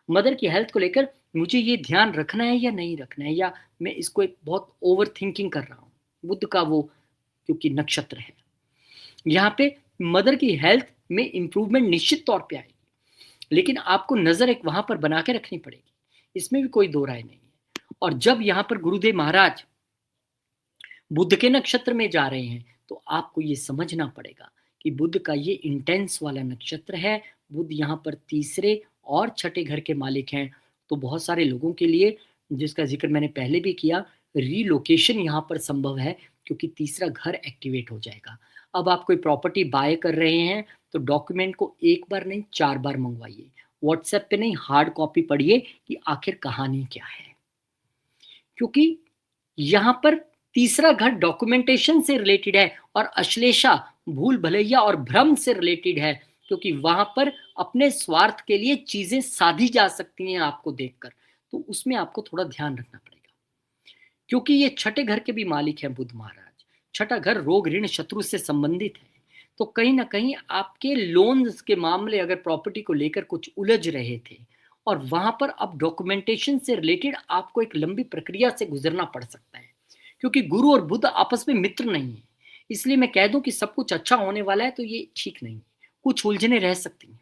मदर की हेल्थ को लेकर मुझे ये ध्यान रखना है या नहीं रखना है, या मैं इसको एक बहुत ओवर थिंकिंग कर रहा हूँ। बुध का वो क्योंकि नक्षत्र है, यहाँ पे मदर की हेल्थ में इंप्रूवमेंट निश्चित तौर पे आएगी, लेकिन आपको नजर एक वहां पर बना के रखनी पड़ेगी, इसमें भी कोई दो राय नहीं है। और जब यहाँ पर गुरुदेव महाराज बुध के नक्षत्र में जा रहे हैं तो आपको ये समझना पड़ेगा कि बुध का ये इंटेंस वाला नक्षत्र है। बुध यहाँ पर तीसरे और छठे घर के मालिक हैं। तो बहुत सारे लोगों के लिए, जिसका जिक्र मैंने पहले भी किया, रीलोकेशन यहाँ पर संभव है, क्योंकि तीसरा घर एक्टिवेट हो जाएगा। अब आप कोई प्रॉपर्टी बाय कर रहे हैं तो डॉक्यूमेंट को एक बार नहीं 4 बार मंगवाइए। व्हाट्सएप पे नहीं, हार्ड कॉपी पढ़िए कि आखिर कहानी क्या है, क्योंकि यहाँ पर तीसरा घर डॉक्यूमेंटेशन से रिलेटेड है और अश्लेषा भूल भलैया और भ्रम से रिलेटेड है, क्योंकि वहां पर अपने स्वार्थ के लिए चीजें साधी जा सकती हैं आपको देखकर। तो उसमें आपको थोड़ा ध्यान रखना पड़ेगा, क्योंकि ये छठे घर के भी मालिक हैं बुध महाराज। छठा घर रोग ऋण शत्रु से संबंधित है। तो कहीं ना कहीं आपके लोन्स के मामले, अगर प्रॉपर्टी को लेकर कुछ उलझ रहे थे और वहां पर अब डॉक्यूमेंटेशन से रिलेटेड आपको एक लंबी प्रक्रिया से गुजरना पड़ सकता है, क्योंकि गुरु और बुध आपस में मित्र नहीं है। इसलिए मैं कह दूं कि सब कुछ अच्छा होने वाला है तो ये ठीक नहीं है। कुछ उलझने रह सकती हैं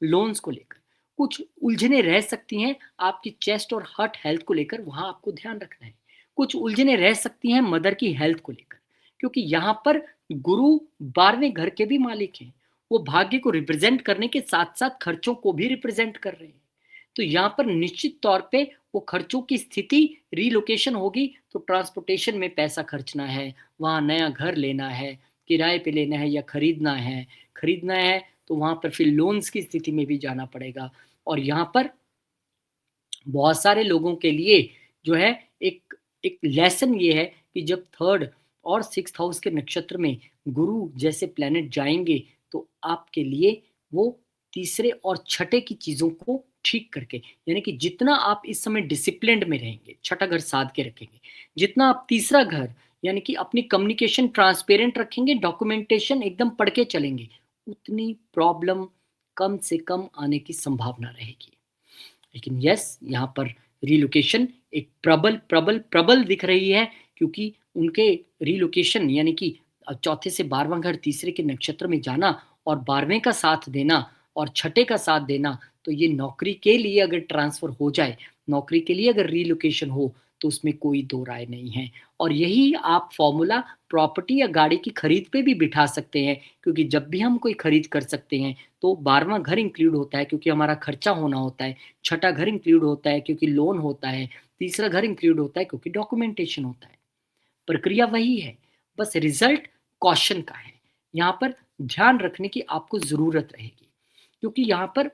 लोन्स को लेकर, कुछ उलझने रह सकती हैं आपकी चेस्ट और हार्ट हेल्थ को लेकर, वहां आपको ध्यान रखना है। कुछ उलझने रह सकती हैं मदर की हेल्थ को लेकर, क्योंकि यहाँ पर गुरु 12वें घर के भी मालिक हैं। वो भाग्य को रिप्रेजेंट करने के साथ साथ खर्चों को भी रिप्रेजेंट कर रहे हैं। तो यहाँ पर निश्चित तौर पे वो खर्चों की स्थिति, रीलोकेशन होगी तो ट्रांसपोर्टेशन में पैसा खर्चना है, वहाँ नया घर लेना है, किराए पे लेना है या खरीदना है तो वहाँ पर फिर लोन्स की स्थिति में भी जाना पड़ेगा। और यहाँ पर बहुत सारे लोगों के लिए जो है एक एक लेसन ये है कि जब 3rd और 6th हाउस के नक्षत्र में गुरु जैसे प्लेनेट जाएंगे तो आपके लिए वो तीसरे और छठे की चीजों को ठीक करके, यानी कि जितना आप इस समय डिसिप्लिन्ड में रहेंगे, छठा घर साध के रखेंगे, जितना आप तीसरा घर यानी कि अपनी कम्युनिकेशन ट्रांसपेरेंट रखेंगे, डॉक्यूमेंटेशन एकदम पढ़ के चलेंगे, उतनी प्रॉब्लम कम से कम आने की संभावना रहेगी। लेकिन यस, यहाँ पर रीलोकेशन एक प्रबल प्रबल प्रबल दिख रही है, क्योंकि उनके रीलोकेशन यानी कि चौथे से 12वां घर तीसरे के नक्षत्र में जाना और 12वें का साथ देना और छठे का साथ देना, तो ये नौकरी के लिए अगर ट्रांसफर हो जाए, नौकरी के लिए अगर रीलोकेशन हो तो उसमें कोई दो राय नहीं है। और यही आप फॉर्मूला प्रॉपर्टी या गाड़ी की खरीद पे भी बिठा सकते हैं, क्योंकि जब भी हम कोई खरीद कर सकते हैं तो 12वां घर इंक्लूड होता है क्योंकि हमारा खर्चा होना होता है, छठा घर इंक्लूड होता है क्योंकि लोन होता है, तीसरा घर इंक्लूड होता है क्योंकि डॉक्यूमेंटेशन होता है। प्रक्रिया वही है, बस रिजल्ट कॉशन का है। यहाँ पर ध्यान रखने की आपको ज़रूरत रहेगी, क्योंकि यहाँ पर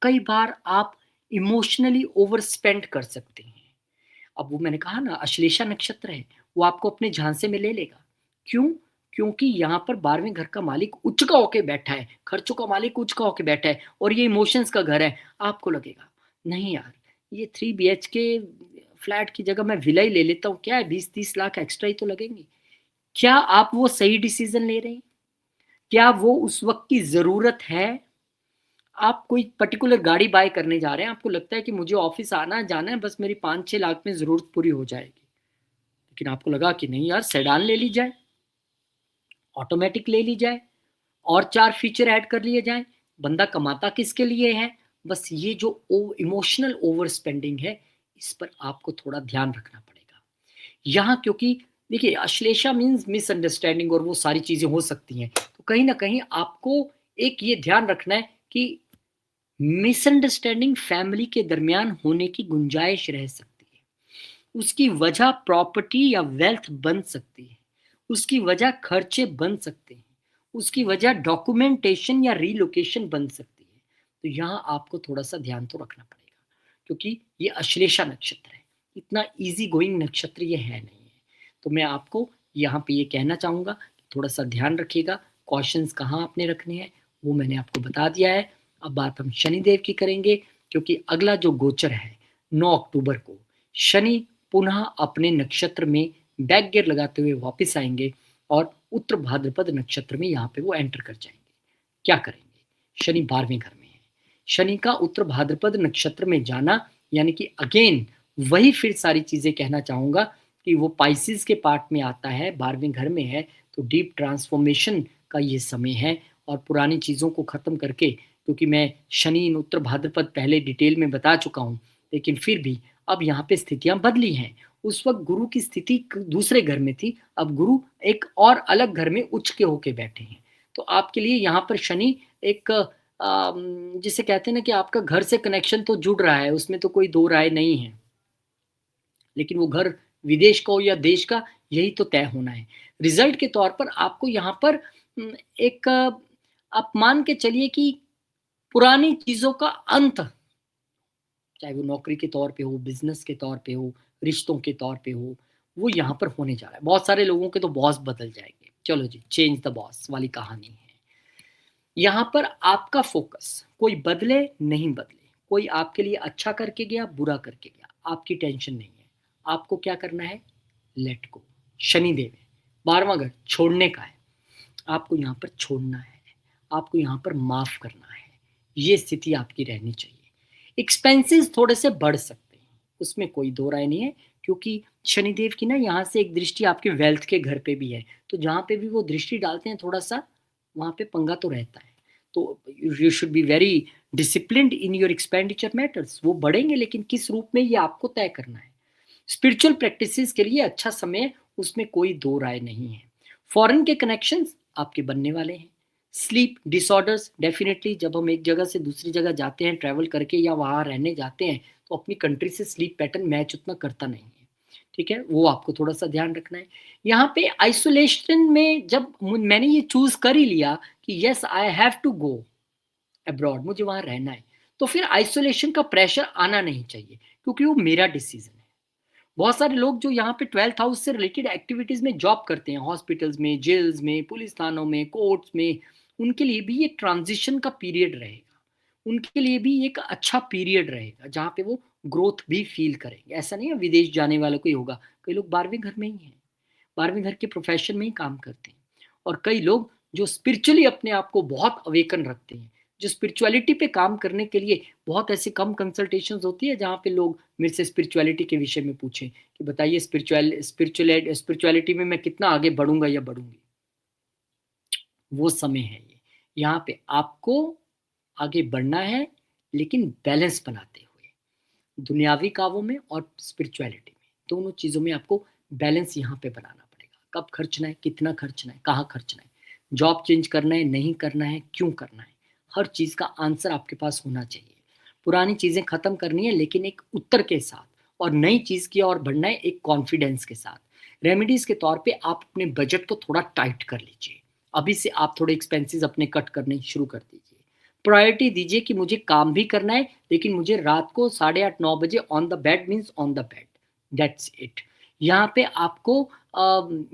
कई बार आप इमोशनली ओवर स्पेंड कर सकते हैं। अब वो मैंने कहा ना, अश्लेषा नक्षत्र है, वो आपको अपने झांसे में ले लेगा। क्यों? क्योंकि यहाँ पर 12वें घर का मालिक उच्च का होके बैठा है, खर्चों का मालिक उच्च का होके बैठा है और ये इमोशंस का घर है। आपको लगेगा नहीं यार, ये 3 बीएचके फ्लैट की जगह मैं विला ही ले लेता हूँ, क्या है 20-30 लाख एक्स्ट्रा ही तो लगेंगे। क्या आप वो सही डिसीजन ले रहे हैं? क्या वो उस वक्त की जरूरत है? आप कोई पर्टिकुलर गाड़ी बाय करने जा रहे हैं, आपको लगता है कि मुझे ऑफिस आना जाना है, बस मेरी 5-6 लाख में जरूरत पूरी हो जाएगी, लेकिन आपको लगा कि नहीं यार, सेडान ले ली जाए, ऑटोमेटिक ले ली जाए, और 4 फीचर ऐड कर लिए जाए। बंदा कमाता किसके लिए है? बस ये जो इमोशनल ओवर स्पेंडिंग है, इस पर आपको थोड़ा ध्यान रखना पड़ेगा यहाँ, क्योंकि देखिए अश्लेषा मीन्स मिसअंडरस्टैंडिंग और वो सारी चीजें हो सकती हैं, तो कहीं ना कहीं आपको एक ये ध्यान रखना है कि मिसअंडरस्टैंडिंग फैमिली के दरमियान होने की गुंजाइश रह सकती है। उसकी वजह प्रॉपर्टी या वेल्थ बन सकती है, उसकी वजह खर्चे बन सकते हैं, उसकी वजह डॉक्यूमेंटेशन या रीलोकेशन बन सकती है। तो यहाँ आपको थोड़ा सा ध्यान तो रखना पड़ेगा, क्योंकि ये अश्लेषा नक्षत्र है, इतना इजी गोइंग नक्षत्र ये है नहीं है। तो मैं आपको यहाँ पे ये कहना चाहूँगा कि थोड़ा सा ध्यान रखिएगा, कॉशंस कहाँ आपने रखने हैं वो मैंने आपको बता दिया है। अब बात हम शनिदेव की करेंगे, क्योंकि अगला जो गोचर है 9 अक्टूबर को शनि पुनः अपने नक्षत्र में बैक गियर लगाते हुए वापस आएंगे और उत्तर भाद्रपद नक्षत्र में यहाँ पे वो एंटर कर जाएंगे। क्या करेंगे? शनि 12वें घर में है। शनि का उत्तर भाद्रपद नक्षत्र में जाना यानी कि अगेन वही फिर सारी चीजें कहना चाहूंगा कि वो पाइसिस के पार्ट में आता है, 12वें घर में है, तो डीप ट्रांसफॉर्मेशन का ये समय है और पुरानी चीजों को खत्म करके, क्योंकि मैं शनि इन उत्तर भाद्रपद पहले डिटेल में बता चुका हूँ, लेकिन फिर भी अब यहाँ पे स्थितियां बदली हैं। उस वक्त गुरु की स्थिति दूसरे घर में थी, अब गुरु एक और अलग घर में उच्च के होके बैठे हैं। तो आपके लिए यहाँ पर शनि एक जिसे कहते हैं ना कि आपका घर से कनेक्शन तो जुड़ रहा है, उसमें तो कोई दो राय नहीं है, लेकिन वो घर विदेश का हो या देश का, यही तो तय होना है। रिजल्ट के तौर पर आपको यहाँ पर एक आप मान के चलिए कि पुरानी चीजों का अंत, चाहे वो नौकरी के तौर पे हो, बिजनेस के तौर पे हो, रिश्तों के तौर पे हो, वो यहाँ पर होने जा रहा है। बहुत सारे लोगों के तो बॉस बदल जाएंगे, चलो जी चेंज द बॉस वाली कहानी है। यहाँ पर आपका फोकस कोई बदले नहीं बदले, कोई आपके लिए अच्छा करके गया बुरा करके गया, आपकी टेंशन नहीं है। आपको क्या करना है? Let go. शनिदेव है, 12वां घर छोड़ने का है, आपको यहाँ पर छोड़ना है, आपको यहाँ पर माफ करना है, ये स्थिति आपकी रहनी चाहिए। एक्सपेंसेस थोड़े से बढ़ सकते हैं, उसमें कोई दो राय नहीं है, क्योंकि शनिदेव की ना यहाँ से एक दृष्टि आपके वेल्थ के घर पे भी है, तो जहाँ पे भी वो दृष्टि डालते हैं थोड़ा सा वहाँ पे पंगा तो रहता है। तो you should be very disciplined in your expenditure matters. वो बढ़ेंगे लेकिन किस रूप में, ये आपको तय करना है। स्पिरिचुअल प्रैक्टिसेस के लिए अच्छा समय, उसमें कोई दो राय नहीं है। फॉरेन के कनेक्शंस आपके बनने वाले हैं। स्लीप डिसऑर्डर्स डेफिनेटली, जब हम एक जगह से दूसरी जगह जाते हैं ट्रैवल करके या वहाँ रहने जाते हैं, तो अपनी कंट्री से स्लीप पैटर्न मैच उतना करता नहीं है, ठीक है, वो आपको थोड़ा सा ध्यान रखना है। यहाँ पे आइसोलेशन में जब मैंने ये चूज कर ही लिया कि yes I have to go abroad, मुझे वहाँ रहना है, तो फिर आइसोलेशन का प्रेशर आना नहीं चाहिए, क्योंकि वो मेरा डिसीजन है। बहुत सारे लोग जो यहाँ पे 12th हाउस से रिलेटेड एक्टिविटीज में जॉब करते हैं, हॉस्पिटल्स में, जेल्स में, पुलिस थानों में, कोर्ट्स में, उनके लिए भी एक ट्रांजिशन का पीरियड रहेगा, उनके लिए भी एक अच्छा पीरियड रहेगा जहाँ पे वो ग्रोथ भी फील करेंगे। ऐसा नहीं है विदेश जाने वालों को ही होगा, कई लोग 12वें घर में ही हैं, 12वें घर के प्रोफेशन में ही काम करते हैं, और कई लोग जो स्पिरिचुअली अपने आप को बहुत अवेकन रखते हैं, जो स्पिरिचुअलिटी पे काम करने के लिए बहुत ऐसी कम कंसल्टेशंस होती है जहाँ पे लोग मेरे से स्पिरिचुअलिटी के विषय में पूछें कि बताइए स्पिरिचुअलिटी में मैं कितना आगे बढ़ूंगा या बढ़ूंगी, वो समय है ये। यहाँ पे आपको आगे बढ़ना है, लेकिन बैलेंस बनाते हुए दुनियावी कामों में और स्पिरिचुअलिटी में। दोनों चीज़ों में आपको बैलेंस यहाँ पे बनाना पड़ेगा। कब खर्चना है, कितना खर्चना है, कहाँ खर्चना है, जॉब चेंज करना है, नहीं करना है, क्यों करना है, हर चीज़ का आंसर आपके पास होना चाहिए। पुरानी चीज़ें ख़त्म करनी है लेकिन एक उत्तर के साथ, और नई चीज़ की ओर बढ़ना है एक कॉन्फिडेंस के साथ। रेमेडीज़ के तौर पे आप अपने बजट को थोड़ा टाइट कर लीजिए। अभी से आप थोड़े एक्सपेंसेस अपने कट करने शुरू कर दीजिए। प्रायोरिटी दीजिए कि मुझे काम भी करना है, लेकिन मुझे रात को 8:30-9 बजे on the bed means on the bed, that's it. यहाँ पे आपको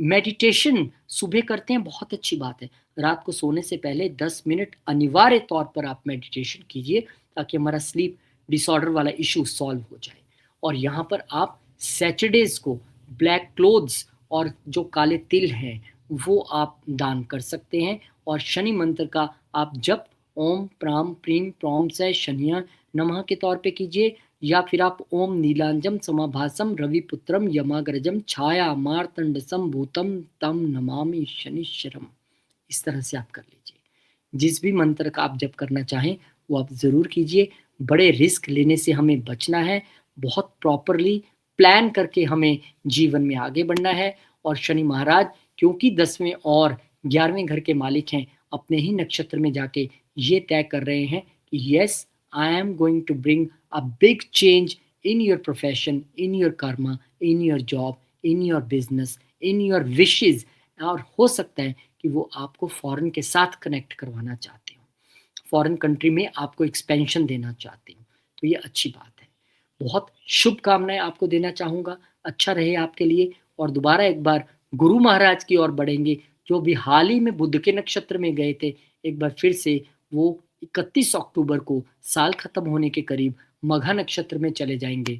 मेडिटेशन सुबह करते हैं, बहुत अच्छी बात है। रात को सोने से पहले 10 मिनट अनिवार्य तौर पर आप मेडिटेशन कीजिए, ताकि हमारा स्लीप डिसऑर्डर वाला इशू सॉल्व हो जाए। और यहाँ पर आप सैटरडेज़ को ब्लैक क्लोथ्स और जो काले तिल हैं, वो आप दान कर सकते हैं। और शनि मंत्र का आप जप ओम प्राम प्रीम प्रौम से शनिया नमः के तौर पे कीजिए, या फिर आप ओम नीलांजम समाभासम रविपुत्रम यमाग्रजम छाया मार्तंडसम भूतम तम नमामि शनिश्चरम, इस तरह से आप कर लीजिए। जिस भी मंत्र का आप जप करना चाहें वो आप ज़रूर कीजिए। बड़े रिस्क लेने से हमें बचना है, बहुत प्रॉपरली प्लान करके हमें जीवन में आगे बढ़ना है। और शनि महाराज क्योंकि 10वें और 11वें घर के मालिक हैं, अपने ही नक्षत्र में जाके ये तय कर रहे हैं कि yes, I am going to bring a big change in your profession, in your karma, in your job, in your business, in your wishes. और हो सकता है कि वो आपको फॉरेन के साथ कनेक्ट करवाना चाहते हो, फॉरेन कंट्री में आपको एक्सपेंशन देना चाहते हो, तो ये अच्छी बात है। बहुत शुभकामनाएँ आपको देना चाहूँगा, अच्छा रहे आपके लिए। और दोबारा एक बार गुरु महाराज की ओर बढ़ेंगे, जो भी हाल ही में बुध के नक्षत्र में गए थे, एक बार फिर से वो 31 अक्टूबर को साल खत्म होने के करीब मघा नक्षत्र में चले जाएँगे।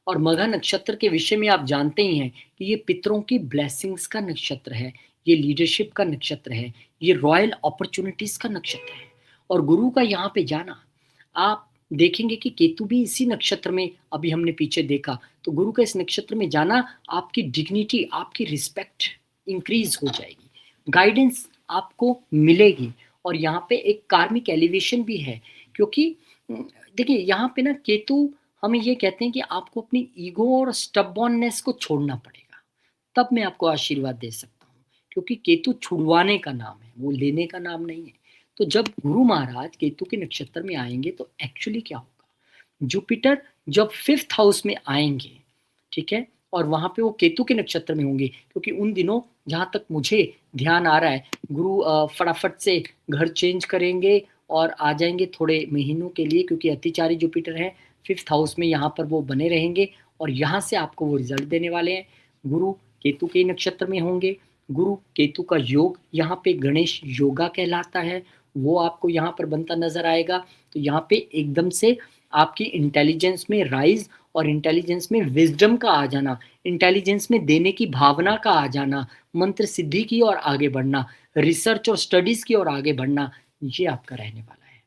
और मघा नक्षत्र के विषय में आप जानते ही हैं कि ये पितरों की ब्लेसिंग्स का नक्षत्र है, ये लीडरशिप का नक्षत्र है, ये रॉयल अपॉर्चुनिटीज का नक्षत्र है। और गुरु का यहाँ पे जाना, आप देखेंगे कि केतु भी इसी नक्षत्र में, अभी हमने पीछे देखा, तो गुरु का इस नक्षत्र में जाना आपकी डिग्निटी, आपकी रिस्पेक्ट इंक्रीज हो जाएगी, गाइडेंस आपको मिलेगी। और यहाँ पे एक कार्मिक एलिवेशन भी है, क्योंकि देखिए यहाँ पे ना केतु हमें ये कहते हैं कि आपको अपनी ईगो और स्टबॉर्ननेस को छोड़ना पड़ेगा, तब मैं आपको आशीर्वाद दे सकता हूँ। क्योंकि केतु छुड़वाने का नाम है, वो लेने का नाम नहीं है। तो जब गुरु महाराज केतु के नक्षत्र में आएंगे तो एक्चुअली क्या होगा, जुपिटर जब 5th हाउस में आएंगे, ठीक है, और वहां पे वो केतु के नक्षत्र में होंगे, क्योंकि उन दिनों जहां तक मुझे ध्यान आ रहा है, गुरु फटाफट से घर चेंज करेंगे और आ जाएंगे थोड़े महीनों के लिए, क्योंकि अतिचारी जुपिटर है 5th हाउस में, यहाँ पर वो बने रहेंगे और यहाँ से आपको वो रिजल्ट देने वाले हैं। गुरु केतु के नक्षत्र में होंगे, गुरु केतु का योग यहाँ पे गणेश योगा कहलाता है, वो आपको यहाँ पर बनता नजर आएगा। तो यहाँ पे एकदम से आपकी इंटेलिजेंस में राइज, और इंटेलिजेंस में विजडम का आ जाना, इंटेलिजेंस में देने की भावना का आ जाना, मंत्र सिद्धि की ओर आगे बढ़ना, रिसर्च और स्टडीज की ओर आगे बढ़ना, ये आपका रहने वाला है।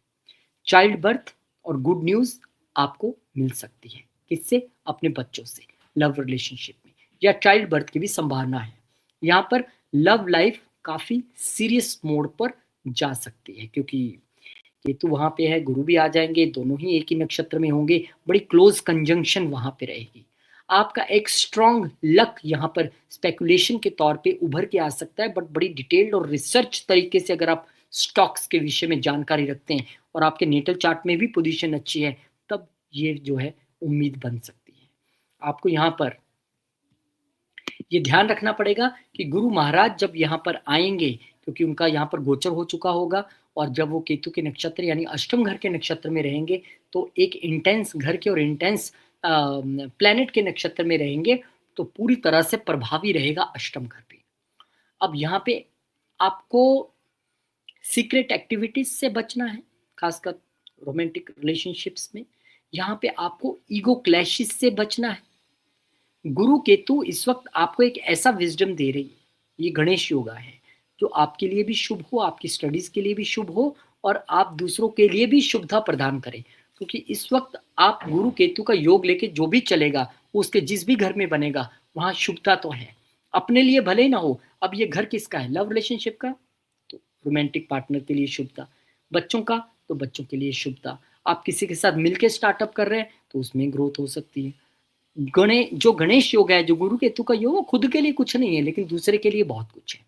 चाइल्ड बर्थ और गुड न्यूज़ आपको मिल सकती है, किससे, अपने बच्चों से, लव रिलेशनशिप में, या चाइल्ड बर्थ की भी संभावना है। यहाँ पर लव लाइफ काफ़ी सीरियस मोड पर जा सकती है, क्योंकि केतु वहाँ पे है, गुरु भी आ जाएंगे, दोनों ही एक ही नक्षत्र में होंगे, बड़ी क्लोज कंजंक्शन वहाँ पे रहेगी। आपका एक स्ट्रॉन्ग लक यहाँ पर स्पेकुलेशन के तौर पे उभर के आ सकता है, बट बड़ी डिटेल्ड और रिसर्च तरीके से अगर आप स्टॉक्स के विषय में जानकारी रखते हैं और आपके नेटल चार्ट में भी पोजीशन अच्छी है, तब ये जो है उम्मीद बन सकती है। आपको यहाँ पर ये ध्यान रखना पड़ेगा कि गुरु महाराज जब यहाँ पर आएंगे, क्योंकि उनका यहाँ पर गोचर हो चुका होगा, और जब वो केतु के नक्षत्र यानी अष्टम घर के नक्षत्र में रहेंगे, तो एक इंटेंस घर के और इंटेंस प्लेनेट के नक्षत्र में रहेंगे, तो पूरी तरह से प्रभावी रहेगा अष्टम घर भी। अब यहाँ पे आपको सीक्रेट एक्टिविटीज से बचना है, खासकर रोमांटिक रिलेशनशिप्स में। यहाँ पे आपको ईगो क्लैशेस से बचना है। गुरु केतु इस वक्त आपको एक ऐसा विजडम दे रही है, ये गणेश योगा है, जो आपके लिए भी शुभ हो, आपकी स्टडीज के लिए भी शुभ हो, और आप दूसरों के लिए भी शुभता प्रदान करें। क्योंकि इस वक्त आप गुरु केतु का योग लेके जो भी चलेगा, उसके जिस भी घर में बनेगा, वहाँ शुभता तो है। अपने लिए भले ही ना हो, अब ये घर किसका है, लव रिलेशनशिप का, तो रोमांटिक पार्टनर के लिए शुभता, बच्चों का तो बच्चों के लिए शुभता, आप किसी के साथ मिलकर स्टार्टअप कर रहे हैं तो उसमें ग्रोथ हो सकती है। जो गणेश योग है, जो गुरु केतु का योग, वो खुद के लिए कुछ नहीं है, लेकिन दूसरे के लिए बहुत कुछ है।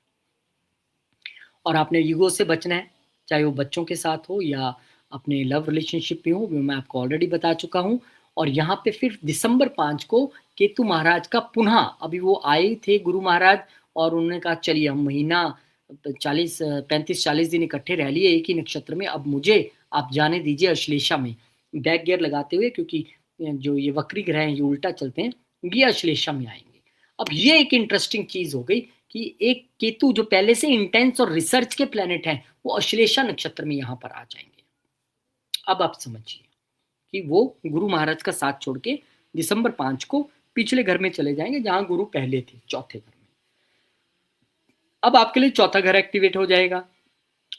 और आपने ईगो से बचना है, चाहे वो बच्चों के साथ हो या अपने लव रिलेशनशिप में हो, वो मैं आपको ऑलरेडी बता चुका हूँ। और यहाँ पे फिर दिसंबर 5 को केतु महाराज का पुनः, अभी वो आए थे गुरु महाराज, और उन्होंने कहा चलिए हम महीना 35-40 दिन इकट्ठे रह लिए एक ही नक्षत्र में, अब मुझे आप जाने दीजिए अश्लेषा में, बैक गियर लगाते हुए, क्योंकि जो ये वक्री ग्रह हैं ये उल्टा चलते हैं, ये अश्लेषा में आएंगे। अब ये एक इंटरेस्टिंग चीज हो गई कि एक केतु जो पहले से इंटेंस और रिसर्च के प्लेनेट हैं, वो अश्लेषा नक्षत्र में यहां पर आ जाएंगे। अब आप समझिए कि वो गुरु महाराज का साथ छोड़ के दिसंबर 5 को पिछले घर में चले जाएंगे जहां गुरु पहले थे, चौथे घर में। अब आपके लिए चौथा घर एक्टिवेट हो जाएगा।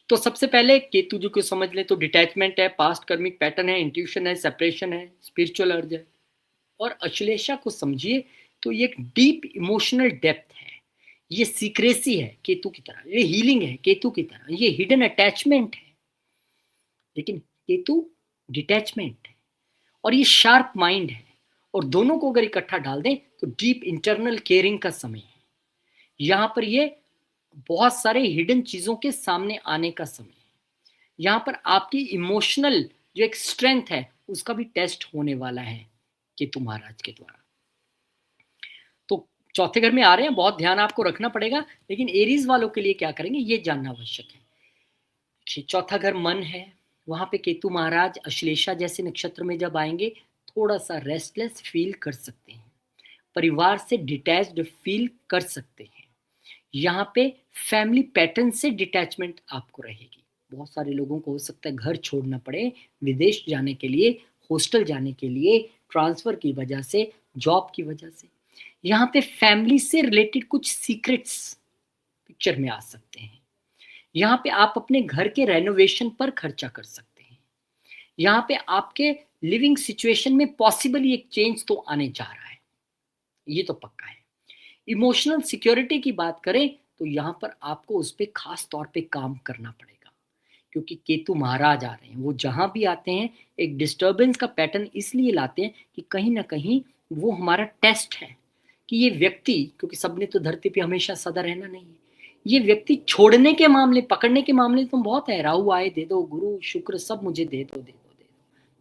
तो सबसे पहले केतु जी को समझ ले तो डिटैचमेंट है, पास्ट कर्मिक पैटर्न है, इंट्यूशन है, सेपरेशन है, स्पिरिचुअल अर्ज है। और अश्लेषा को समझिए तो ये एक डीप इमोशनल डेप्थ है, ये सीक्रेसी है केतु की तरह, ये हीलिंग है केतु की तरह, ये हिडन अटैचमेंट है। लेकिन केतु डिटैचमेंट है और ये शार्प माइंड है, और दोनों को अगर इकट्ठा डाल दें तो डीप इंटरनल केयरिंग का समय है। यहां पर ये बहुत सारे हिडन चीजों के सामने आने का समय है। यहां पर आपकी इमोशनल जो एक स्ट्रेंथ है उसका भी टेस्ट होने वाला है केतु महाराज के द्वारा। तो चौथे घर में आ रहे हैं, बहुत ध्यान आपको रखना पड़ेगा। लेकिन एरीज वालों के लिए क्या करेंगे ये जानना आवश्यक है। चौथा घर मन है, वहां पे केतु महाराज अश्लेषा जैसे नक्षत्र में जब आएंगे थोड़ा सा रेस्टलेस फील कर सकते हैं, परिवार से डिटैच्ड फील कर सकते हैं। यहाँ पे फैमिली पैटर्न से डिटैचमेंट आपको रहेगी। बहुत सारे लोगों को हो सकता है घर छोड़ना पड़े, विदेश जाने के लिए, हॉस्टल जाने के लिए, ट्रांसफर की वजह से, जॉब की वजह से। यहाँ पे फैमिली से रिलेटेड कुछ सीक्रेट्स पिक्चर में आ सकते हैं। यहाँ पे आप अपने घर के रेनोवेशन पर खर्चा कर सकते हैं। यहाँ पे आपके लिविंग सिचुएशन में पॉसिबली एक चेंज तो आने जा रहा है, ये तो पक्का है। इमोशनल सिक्योरिटी की बात करें तो यहाँ पर आपको उस पर खास तौर पे काम करना पड़ेगा, क्योंकि केतु महाराज आ रहे हैं। वो जहां भी आते हैं एक डिस्टर्बेंस का पैटर्न इसलिए लाते हैं कि कहीं ना कहीं वो हमारा टेस्ट है कि ये व्यक्ति, क्योंकि सबने तो धरती पे हमेशा सदा रहना नहीं है, ये व्यक्ति छोड़ने के मामले, पकड़ने के मामले तो बहुत है, राहु आए दे दो, गुरु शुक्र सब मुझे दे दो दे दो दे दो,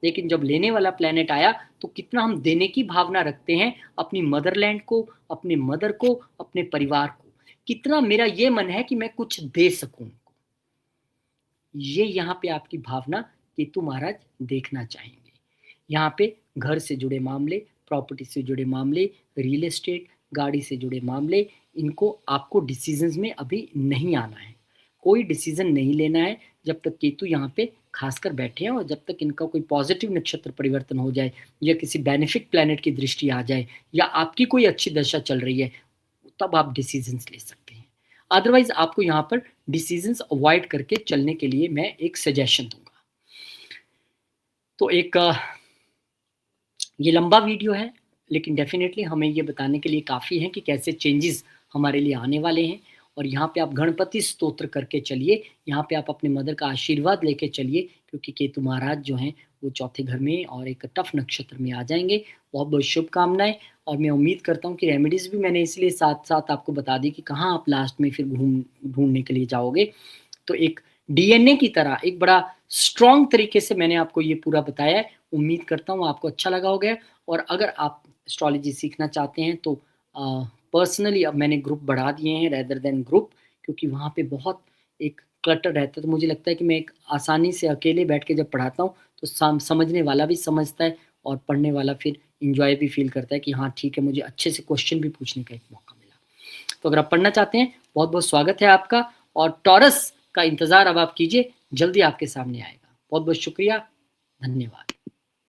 लेकिन जब लेने वाला प्लेनेट आया तो कितना हम देने की भावना रखते हैं अपनी मदरलैंड को, अपने मदर को, अपने परिवार को, कितना मेरा ये मन है कि मैं कुछ दे सकूं। ये यहाँ पे आपकी भावना केतु महाराज देखना चाहेंगे। यहाँ पे घर से जुड़े मामले, प्रॉपर्टी से जुड़े मामले, रियल एस्टेट, गाड़ी से जुड़े मामले, इनको आपको डिसीजंस में अभी नहीं आना है, कोई डिसीजन नहीं लेना है जब तक केतु यहाँ पे खासकर बैठे हैं, और जब तक इनका कोई पॉजिटिव नक्षत्र परिवर्तन हो जाए या किसी बेनिफिक प्लैनेट की दृष्टि आ जाए या आपकी कोई अच्छी दशा चल रही है, तब आप डिसीजंस ले सकते हैं। अदरवाइज आपको यहाँ पर डिसीजंस अवॉइड करके चलने के लिए मैं एक सजेशन दूंगा। तो एक ये लंबा वीडियो है, लेकिन डेफिनेटली हमें ये बताने के लिए काफ़ी है कि कैसे चेंजेस हमारे लिए आने वाले हैं। और यहाँ पे आप गणपति स्तोत्र करके चलिए, यहाँ पे आप अपने मदर का आशीर्वाद लेके चलिए, क्योंकि केतु महाराज जो हैं वो चौथे घर में और एक टफ नक्षत्र में आ जाएंगे। बहुत बहुत शुभकामनाएं, और मैं उम्मीद करता हूँ कि रेमेडीज़ भी मैंने इसलिए साथ साथ आपको बता दी कि कहाँ आप लास्ट में फिर ढूंढने के लिए जाओगे। तो एक डीएनए की तरह एक बड़ा स्ट्रॉन्ग तरीके से मैंने आपको ये पूरा बताया है। उम्मीद करता हूँ आपको अच्छा लगा होगा। और अगर आप एस्ट्रोलॉजी सीखना चाहते हैं तो पर्सनली अब मैंने ग्रुप बढ़ा दिए हैं रेदर देन ग्रुप, क्योंकि वहाँ पे बहुत एक क्लटर रहता है। तो मुझे लगता है कि मैं एक आसानी से अकेले बैठ के जब पढ़ाता हूँ तो समझने वाला भी समझता है और पढ़ने वाला फिर इंजॉय भी फील करता है कि हाँ ठीक है, मुझे अच्छे से क्वेश्चन भी पूछने का एक मौका मिला। तो अगर आप पढ़ना चाहते हैं बहुत बहुत स्वागत है आपका, और टॉरस का इंतज़ार अब आप कीजिए, जल्दी आपके सामने आएगा। बहुत बहुत शुक्रिया, धन्यवाद।